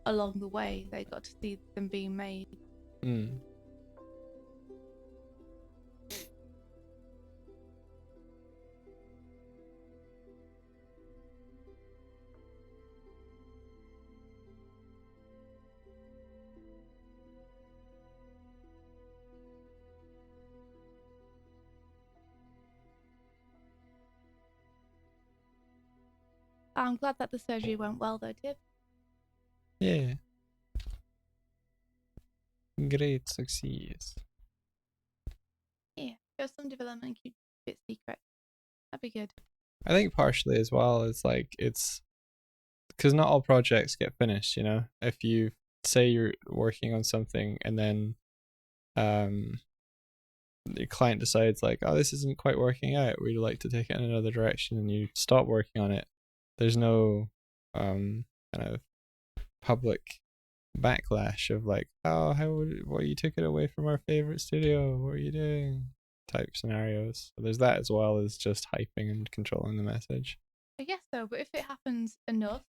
along the way, they got to see them being made. Mm. I'm glad that the surgery went well though, Tib. Yeah. Great success. Yeah, show some development and keep it secret. That'd be good. I think partially as well is like it's because not all projects get finished, you know. If you say you're working on something and then your client decides like, oh, this isn't quite working out, we'd like to take it in another direction, and you stop working on it, there's no kind of public backlash of like, oh, what, you took it away from our favorite studio, what are you doing, type scenarios. So there's that as well as just hyping and controlling the message. I guess so, but if it happens enough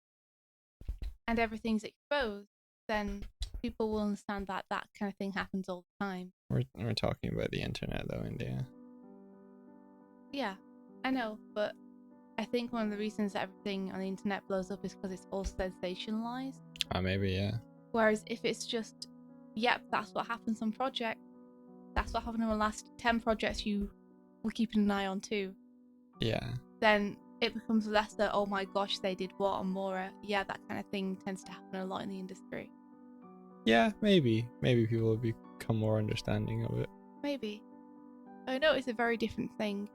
and everything's exposed, then people will understand that that kind of thing happens all the time. We're talking about the internet though, India. Yeah, I know, but I think one of the reasons that everything on the internet blows up is because it's all sensationalized. Maybe, yeah. Whereas if it's just, yep, that's what happens on projects, that's what happened on the last 10 projects you were keeping an eye on too. Yeah. Then it becomes less that, oh my gosh, they did what, and more, yeah, that kind of thing tends to happen a lot in the industry. Yeah, maybe people will become more understanding of it. Maybe. I know it's a very different thing,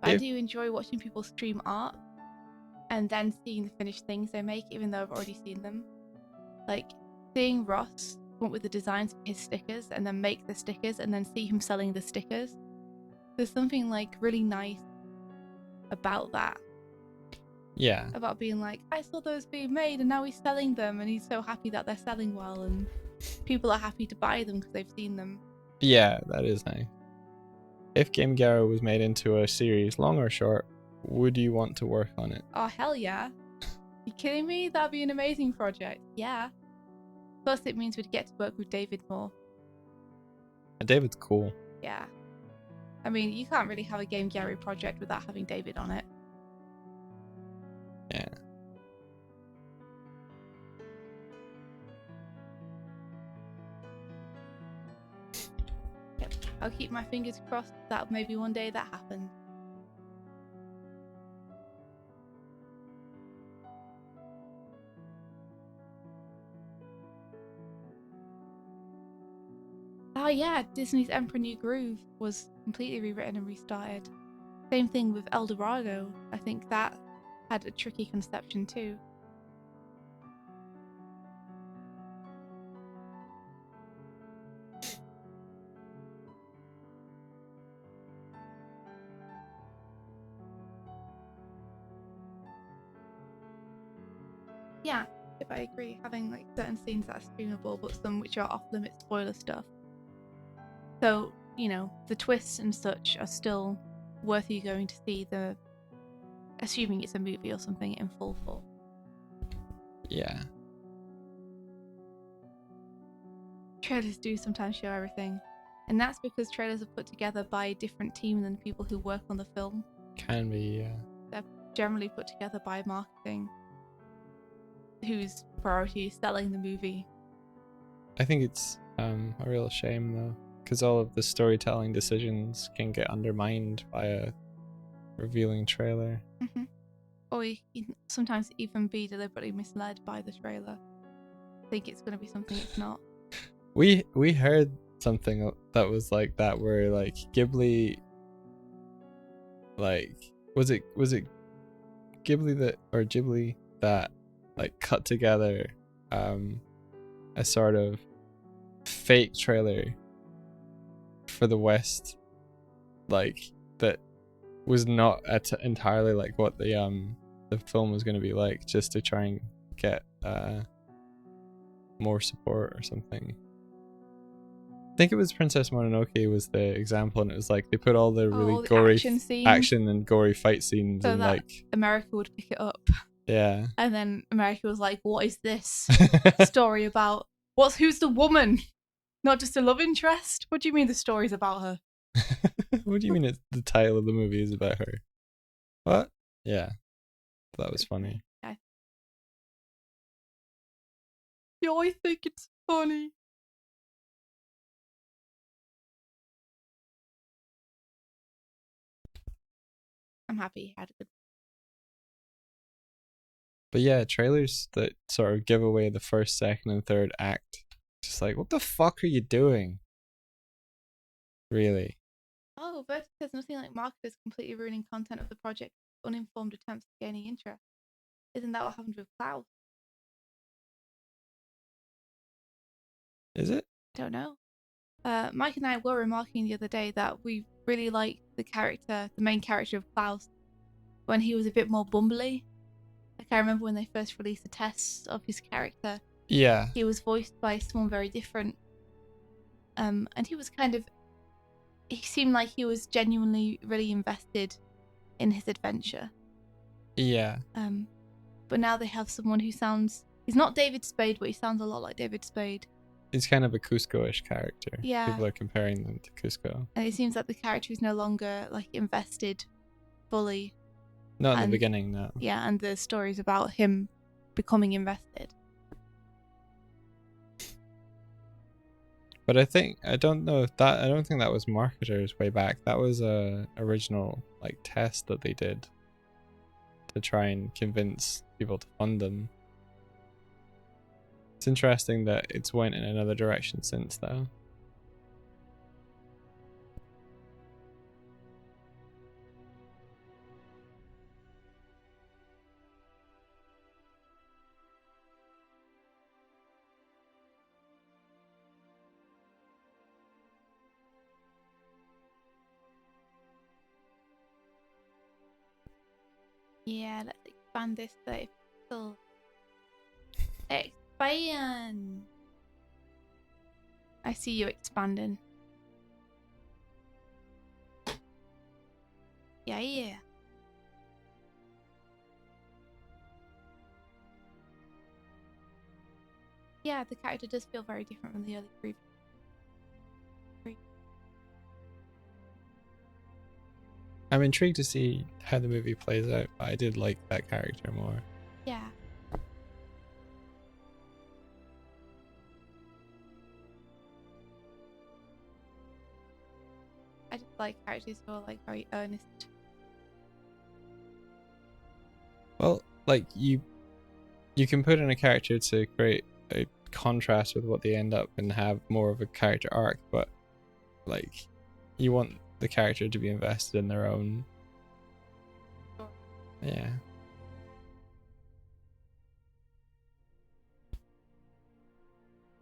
but I do enjoy watching people stream art and then seeing the finished things they make, even though I've already seen them. Like seeing Ross come up with the designs for his stickers and then make the stickers and then see him selling the stickers. There's something like really nice about that. Yeah. About being like, I saw those being made and now he's selling them, and he's so happy that they're selling well and people are happy to buy them because they've seen them. Yeah, that is nice. If Game Garrow was made into a series, long or short, would you want to work on it? Oh, hell yeah. You kidding me? That'd be an amazing project. Yeah. Plus, it means we'd get to work with David more. And David's cool. Yeah. I mean, you can't really have a Game Garrow project without having David on it. Yeah. Yep. I'll keep my fingers crossed that maybe one day that happens. Oh yeah, Disney's Emperor New Groove was completely rewritten and restarted. Same thing with El Dorado. I think that had a tricky conception too. Yeah, if I agree, having like certain scenes that are streamable but some which are off-limit spoiler stuff. So, you know, the twists and such are still worth you going to see, the assuming it's a movie or something in full for. Yeah. Trailers do sometimes show everything, and that's because trailers are put together by a different team than people who work on the film. Can be, yeah. They're generally put together by marketing, whose priority is selling the movie. I think it's a real shame though, because all of the storytelling decisions can get undermined by a revealing trailer. Mm-hmm. Or you can sometimes even be deliberately misled by the trailer. Think it's going to be something it's not. We heard something that was like that, where like Ghibli, like was it Ghibli that like cut together a sort of fake trailer for the West, like that was not entirely like what the film was going to be like, just to try and get more support or something. I think it was Princess Mononoke was the example, and it was like they put all the really all the gory action and gory fight scenes, so and that like America would pick it up. Yeah. And then America was like, "What is this story about? Who's the woman? Not just a love interest? What do you mean the story's about her?" What do you mean the title of the movie is about her? What? Yeah. That was funny. Yeah, I think it's funny. I'm happy he had a good. But yeah, trailers that sort of give away the first, second, and third act. Just like, what the fuck are you doing? Really? Oh, Vertigo says nothing like marketers completely ruining content of the project, uninformed attempts at gaining interest. Isn't that what happened with Klaus? Is it? I don't know. Mike and I were remarking the other day that we really liked the main character of Klaus, when he was a bit more bumbly. Like, I remember when they first released the tests of his character. Yeah. He was voiced by someone very different. And he seemed like he was genuinely really invested in his adventure. Yeah. But now they have someone who he's not David Spade, but he sounds a lot like David Spade. He's kind of a Cusco-ish character. Yeah. People are comparing them to Cusco. And it seems that the character is no longer like invested fully. Not in the beginning, no. Yeah, and the story's about him becoming invested. But I don't think that was marketers way back. That was a original like test that they did to try and convince people to fund them. It's interesting that it's went in another direction since, though. Yeah, let's expand this 30 pixels. Expand! I see you expanding. Yeah. Yeah, the character does feel very different from the early preview. I'm intrigued to see how the movie plays out, but I did like that character more. Yeah. I just like characters who are like very earnest. Well, like you can put in a character to create a contrast with what they end up and have more of a character arc, but like you want the character to be invested in their own. Yeah.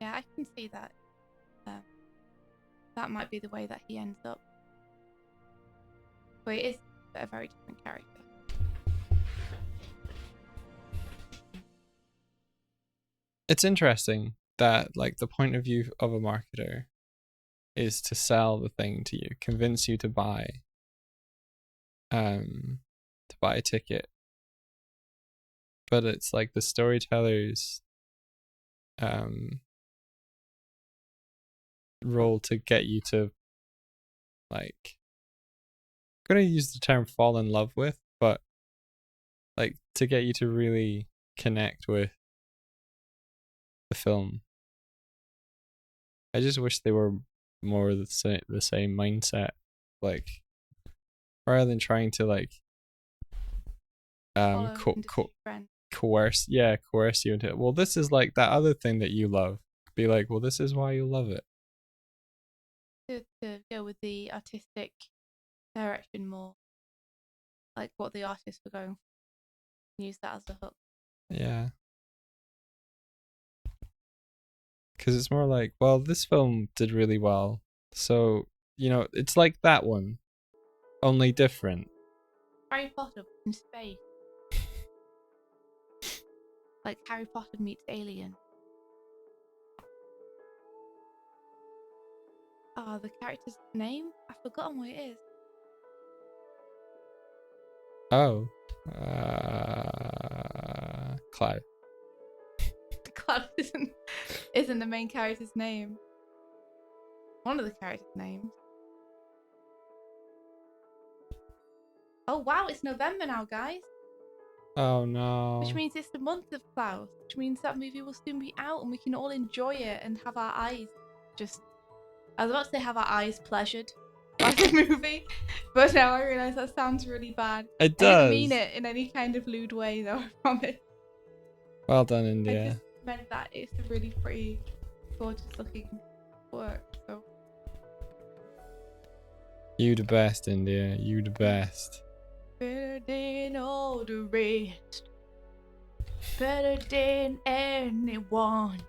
Yeah, I can see that. That might be the way that he ends up. But it is a very different character. It's interesting that like the point of view of a marketer is to sell the thing to you, convince you to buy a ticket. But it's like the storyteller's role to get you to like, I'm gonna use the term fall in love with, but like to get you to really connect with the film. I just wish they were more the same mindset, like rather than trying to like coerce you into it. Well, this is like that other thing that you love. Be like, well, this is why you love it. To go with the artistic direction more, like what the artists were going for. Use that as a hook. Yeah. Because it's more like, well, this film did really well, so you know it's like that one, only different. Harry Potter in space. Like Harry Potter meets Alien. Oh, the character's name? I've forgotten what it is. Oh. Cloud. Cloud isn't the main character's name. One of the characters' names. Oh wow, it's November now, guys. Oh no. Which means it's the month of Klaus. Which means that movie will soon be out and we can all enjoy it and have our eyes just... I was about to say have our eyes pleasured by the movie, but now I realise that sounds really bad. It I does. didn't mean it in any kind of lewd way though, I promise. Well done, I India. just meant that it's a really pretty, gorgeous looking work, so... You the best, India. You the best. Better than all the rest. Better than anyone.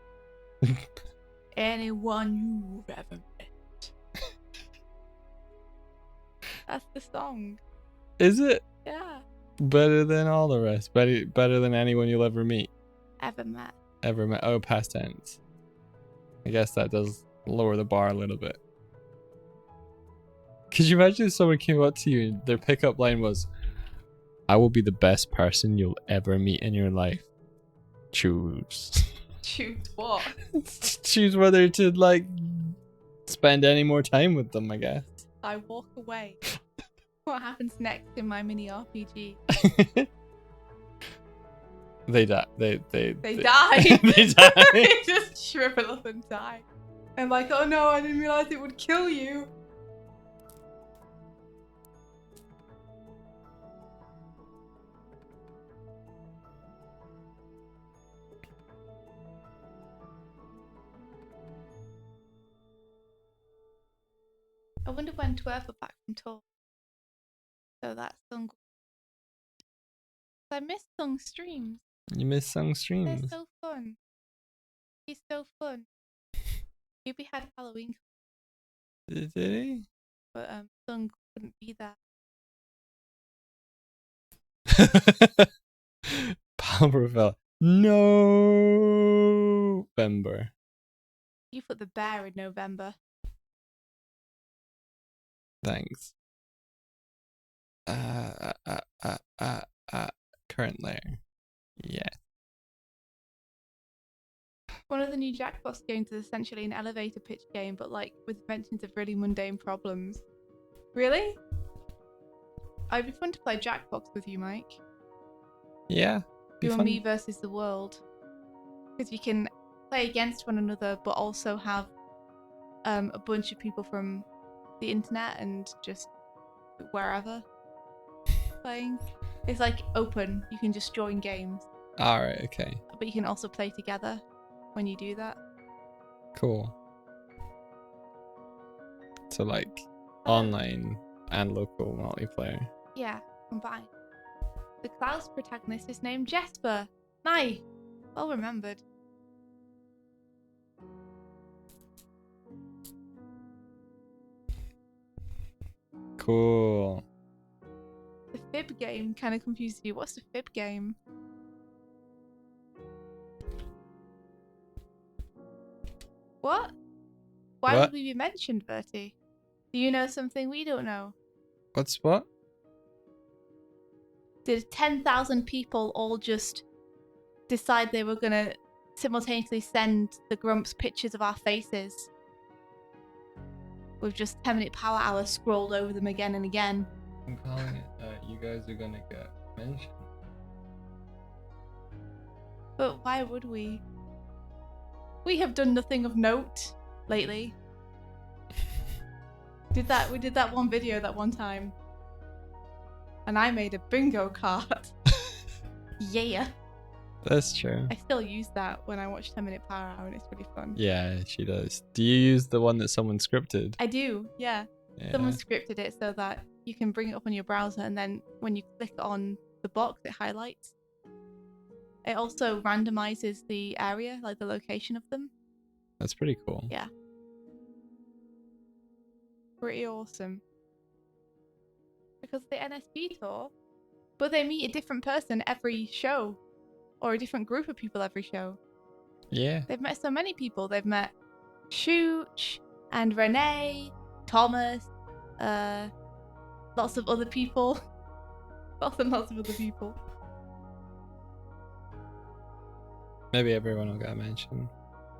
Anyone you've ever met. That's the song. Is it? Yeah. Better than all the rest. Better than anyone you'll ever meet. Ever met. Ever met. Oh, past tense. I guess that does lower the bar a little bit. Could you imagine if someone came up to you and their pickup line was, I will be the best person you'll ever meet in your life. Choose. Choose what? Choose whether to, like, spend any more time with them, I guess. I walk away. What happens next in my mini RPG? They die. They die. They die. They just shrivel up and die. I'm like, oh no, I didn't realize it would kill you. I wonder when TWRP are back from tour. So that's Sung. I miss Sung streams. You miss Sung They're streams. so fun. He's so fun. Yubi had Halloween, Did he? but Sung couldn't be there. Palmerville. November. You put the bear in November. Thanks. Current layer. Yeah. One of the new Jackbox games is essentially an elevator pitch game, but like with mentions of really mundane problems. Really? It'd be fun to play Jackbox with you, Mike. Yeah. You and me versus the world. Because you can play against one another, but also have a bunch of people from the internet and just wherever playing. It's like open. You can just join games. Alright, okay. But you can also play together when you do that. Cool. So like online and local multiplayer. Yeah, combined. The Klaus protagonist is named Jesper. Nice. Well remembered. Cool. The fib game kind of confused you. What's the fib game? What? Why What? would we be mentioned, Bertie? Do you know something we don't know? What's what? Did 10,000 people all just decide they were going to simultaneously send the Grumps pictures of our faces with just 10-minute power hours scrolled over them again and again? I'm calling it you guys are gonna get mentioned. But why would we? We have done nothing of note lately. We did that one video that one time. And I made a bingo card. Yeah. That's true. I still use that when I watch 10-minute power hour and it's really fun. Yeah, she does. Do you use the one that someone scripted? I do, yeah. Yeah. Someone scripted it so that you can bring it up on your browser and then when you click on the box, it highlights. It also randomizes the area, like the location of them. That's pretty cool. Yeah. Pretty awesome. Because the NSP tour, But they meet a different person every show, or a different group of people every show. Yeah. They've met so many people. They've met Shooch and Renee, Thomas, lots of other people. Lots and lots of other people. Maybe everyone will get a mention.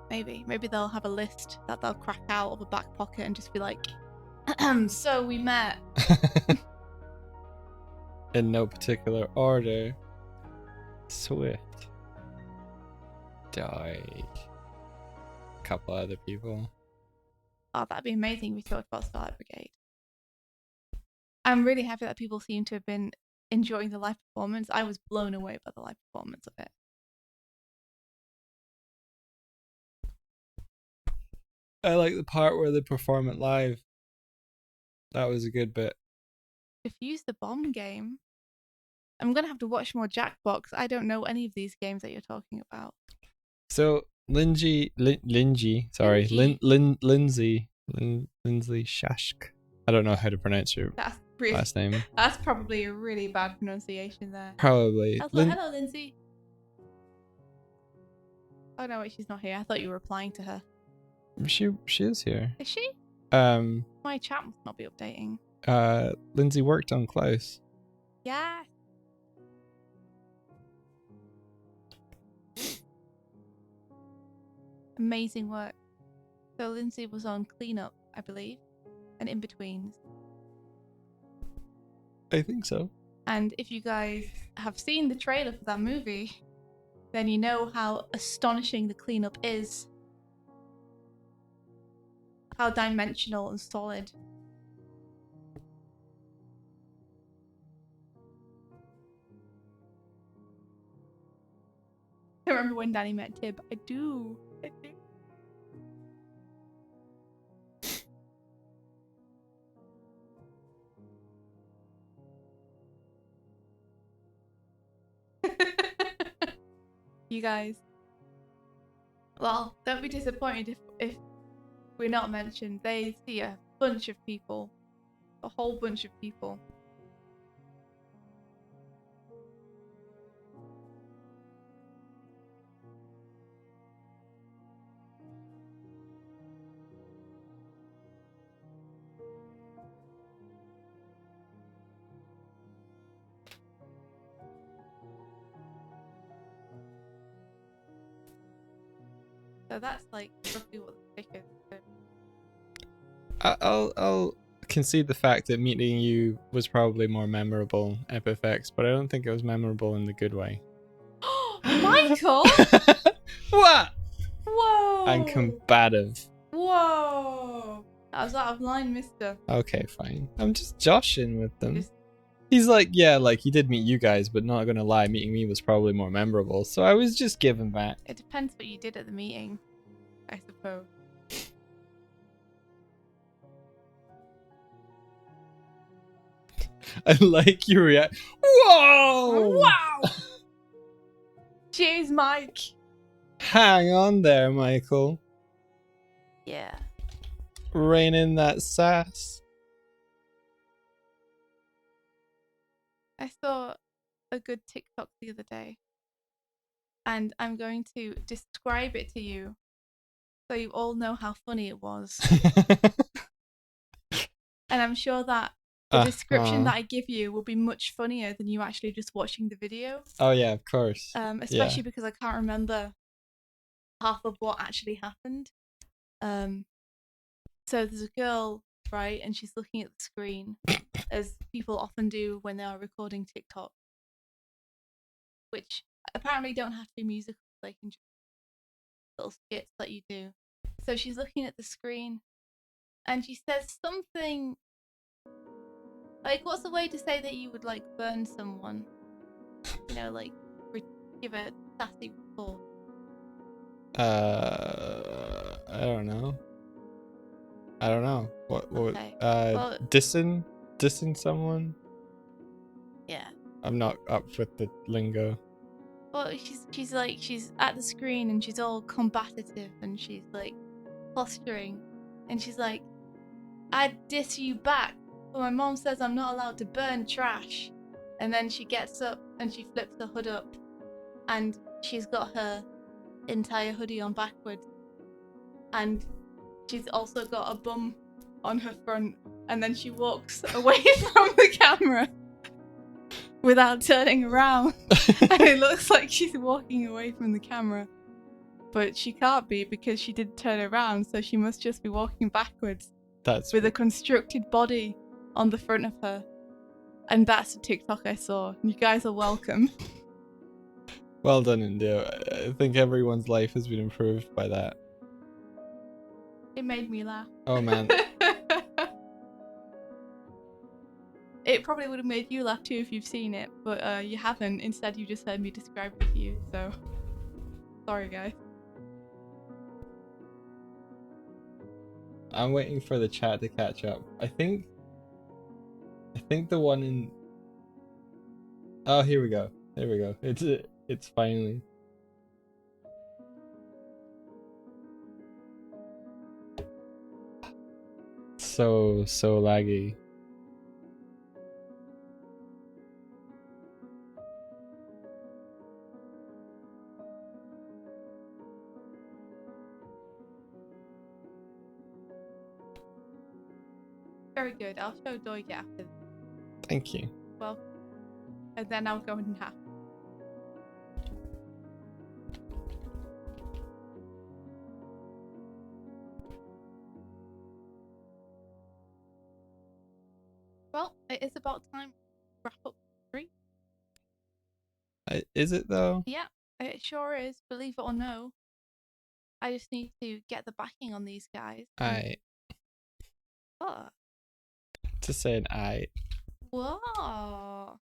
Maybe they'll have a list that they'll crack out of a back pocket and just be like, so we met. In no particular order. Swift. Doig. A couple other people. Oh, that'd be amazing if we talked about Starlight Brigade. I'm really happy that people seem to have been enjoying the live performance. I was blown away by the live performance of it. I like the part where they perform it live. That was a good bit. Defuse the bomb game. I'm gonna have to watch more Jackbox. I don't know any of these games that you're talking about. So Lindsay Shashk. I don't know how to pronounce your last name. That's probably a really bad pronunciation there. Probably. Hello, Lindsay. Oh no, wait, she's not here. I thought you were replying to her. She is here. Is she? My chat must not be updating. Lindsay worked on Klaus. Yeah. Amazing work. So Lindsay was on Cleanup, I believe, and In Betweens. I think so. And if you guys have seen the trailer for that movie, then you know how astonishing the Cleanup is. How dimensional and solid. I remember when Danny met Tib. I do. You guys. Well, don't be disappointed if we're not mentioned. They see a bunch of people. A whole bunch of people. So that's like roughly what the stick is. I'll concede the fact that meeting you was probably more memorable FFX, but I don't think it was memorable in the good way. Michael! What? Whoa! I'm combative. Whoa! That was out of line, mister. Okay, fine. I'm just joshing with them. He's like, yeah, like he did meet you guys, but not gonna lie, meeting me was probably more memorable. So I was just giving back. It depends what you did at the meeting, I suppose. I like your reaction. Whoa! Wow! Jeez, Mike. Hang on there, Michael. Yeah. Rein in that sass. I saw a good TikTok the other day, and I'm going to describe it to you so you all know how funny it was. And I'm sure that the description that I give you will be much funnier than you actually just watching the video. Oh yeah, of course. Especially because I can't remember half of what actually happened. So there's a girl, right, and she's looking at the screen, as people often do when they are recording TikTok, which apparently don't have to be musical, they can just little skits that you do. So she's looking at the screen, and she says something like, what's the way to say that you would like burn someone? You know, like give a sassy report. I don't know. What Okay. Dissing someone? Yeah. I'm not up with the lingo. Well, she's at the screen and she's all combative and she's like posturing and she's like, I'd diss you back, but my mom says I'm not allowed to burn trash. And then she gets up and she flips the hood up, and she's got her entire hoodie on backwards, and she's also got a bum on her front, and then she walks away from the camera without turning around. And it looks like she's walking away from the camera, but she can't be because she didn't turn around, so she must just be walking backwards with a constructed body on the front of her. And that's a TikTok I saw. You guys are welcome. Well done, India. I think everyone's life has been improved by that. It made me laugh. Oh man. It probably would have made you laugh too if you've seen it, but you haven't. Instead, you just heard me describe it to you, so sorry, guys. I'm waiting for the chat to catch up. I think the one in... Oh, here we go. There we go. It's finally... So laggy. Very good. I'll show Doig after. Thank you. Well, and then I'll go and nap. Well, it is about time to wrap up the stream. Is it though? Yeah, it sure is. Believe it or no. I just need to get the backing on these guys. What? To say an I. Whoa.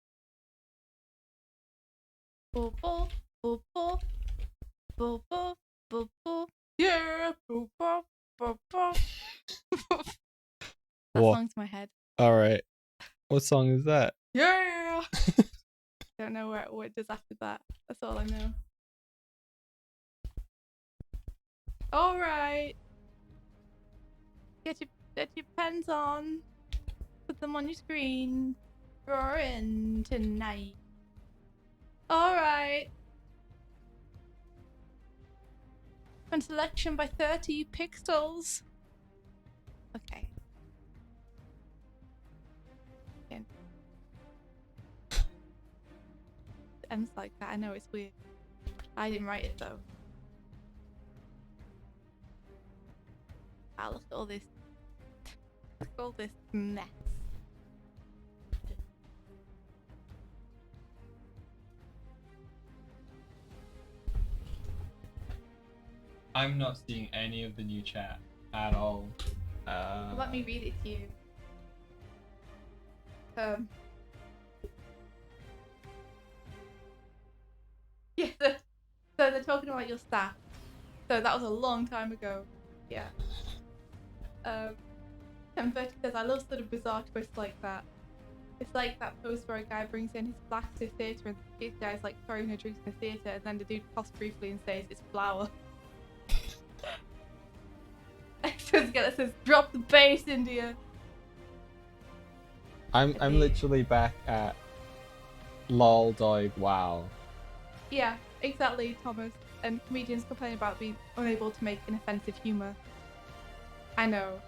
Boop, boop, boop, boop. Boop, boop, boop, boop. Yeah. Boop, boop, boop, boop. That song's in my head. Alright. What song is that? Yeah. Don't know what it does after that. That's all I know. Alright. Get your pens on. Put them on your screen. Roar in tonight. Alright. And selection by 30 pixels. Okay. Again. It ends like that. I know it's weird. I didn't write it though. Ah, look at all this. Look at all this mess. I'm not seeing any of the new chat at all. Let me read it to you. Yeah, so they're talking about your staff. So that was a long time ago. Yeah. Converted says, I love sort of bizarre twists like that. It's like that post where a guy brings in his flask to the theatre and the guy's like throwing her drinks in the theatre, and then the dude coughs briefly and says it's flour. That says drop the bass, India. I'm literally back at lol Doig wow. Yeah, exactly, Thomas. And comedians complain about being unable to make inoffensive humour. I know.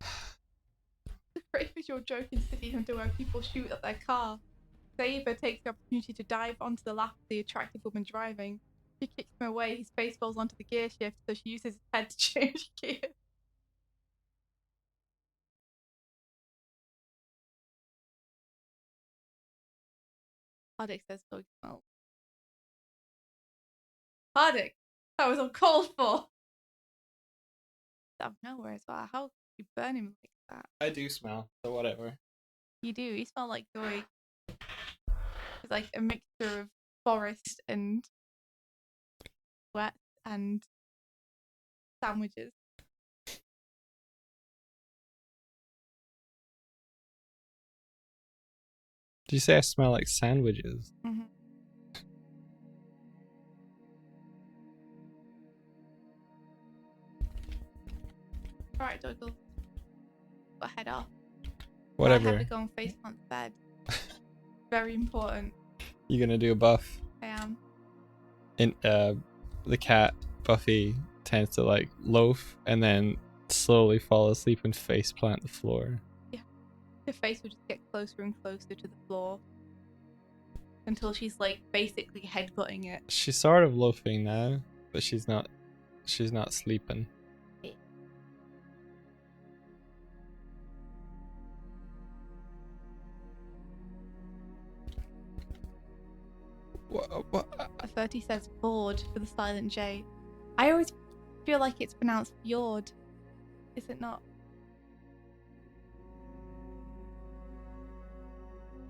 The great visual joke in City Hunter where people shoot at their car. Saber takes the opportunity to dive onto the lap of the attractive woman driving. She kicks him away, his face falls onto the gear shift, so she uses his head to change gear. Hardick says Doig smells. Hardick! That was uncalled for! Out of nowhere as well. How could you burn him like that? I do smell, so whatever. You do, you smell like Doig. It's like a mixture of forest and sweat and sandwiches. Did you say I smell like sandwiches? Mm-hmm. Alright, Doig. Got head off. Whatever. I have to go on face plant bed. Very important. You gonna do a buff? I am. In the cat Buffy tends to like loaf and then slowly fall asleep and face plant the floor. Yeah. Her face will just get closer and closer to the floor until she's like basically headbutting it. She's sort of loafing now, but she's not sleeping. Yeah. What? A 30 says Fjord for the silent J. I always feel like it's pronounced Fjord. Is it not?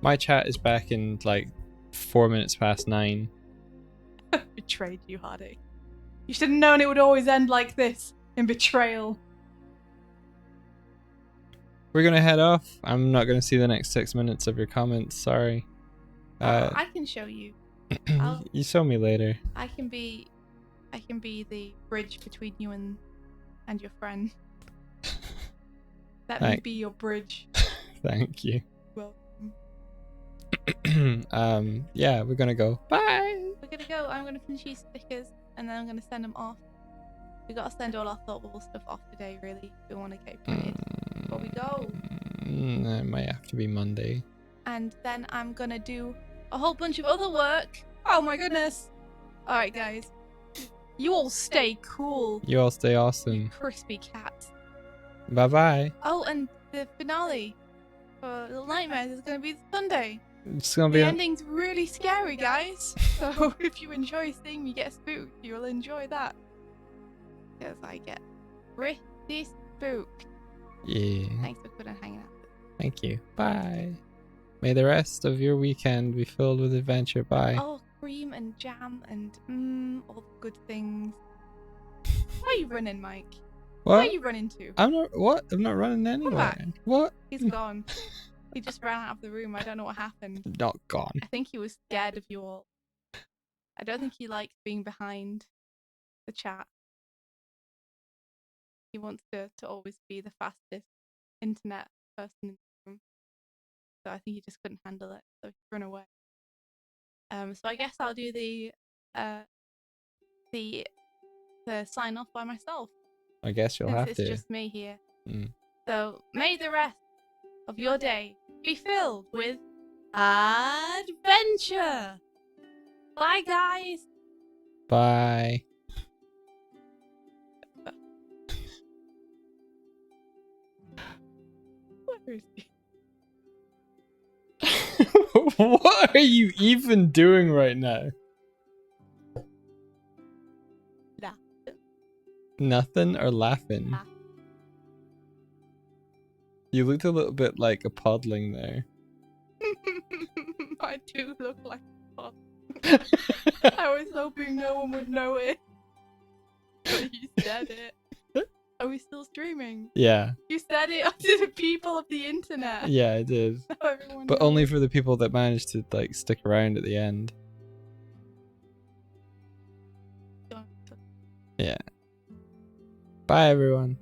My chat is back in like 4 minutes past 9. Betrayed you, Hardy. You should have known it would always end like this, in betrayal. We're gonna head off. I'm not gonna see the next 6 minutes of your comments. Sorry. I can show you. You show me later. I can be the bridge between you and your friend. Let me be your bridge. Thank you. Welcome. Yeah, we're gonna go. Bye. We're gonna go. I'm gonna finish these stickers and then I'm gonna send them off. We gotta send all our thought bubble stuff off today, really. If we want to get printed. Before we go. It might have to be Monday. And then I'm gonna do a whole bunch of other work. Oh my goodness. Alright, guys. You all stay cool. You all stay awesome. Crispy cats. Bye bye. Oh, and the finale for Little Nightmares is gonna be Sunday. It's gonna be The ending's really scary, guys. So if you enjoy seeing me get spooked, you'll enjoy that. Because I get pretty spooked. Yeah. Thanks for coming and hanging out. Thank you. Bye. May the rest of your weekend be filled with adventure. Bye. Oh, cream and jam and all the good things. Where are you running, Mike? What? Where are you running to? I'm not. What? I'm not running anywhere. back. What? He's gone. He just ran out of the room. I don't know what happened. Not gone. I think he was scared of you all. I don't think he likes being behind the chat. He wants to always be the fastest internet person in the room. So I think he just couldn't handle it. So he ran away. So I guess I'll do the sign off by myself. I guess you'll have It's to. just me here. Mm. So may the rest of your day be filled with adventure. Bye, guys. Bye. Where is he? What are you even doing right now? Nothing or laughing? You looked a little bit like a podling there. I do look like a pod. I was hoping no one would notice. But you said it. Are we still streaming? Yeah. You said it to the people of the internet. Yeah, I did. But only for the people that managed to like stick around at the end. Yeah. Bye everyone.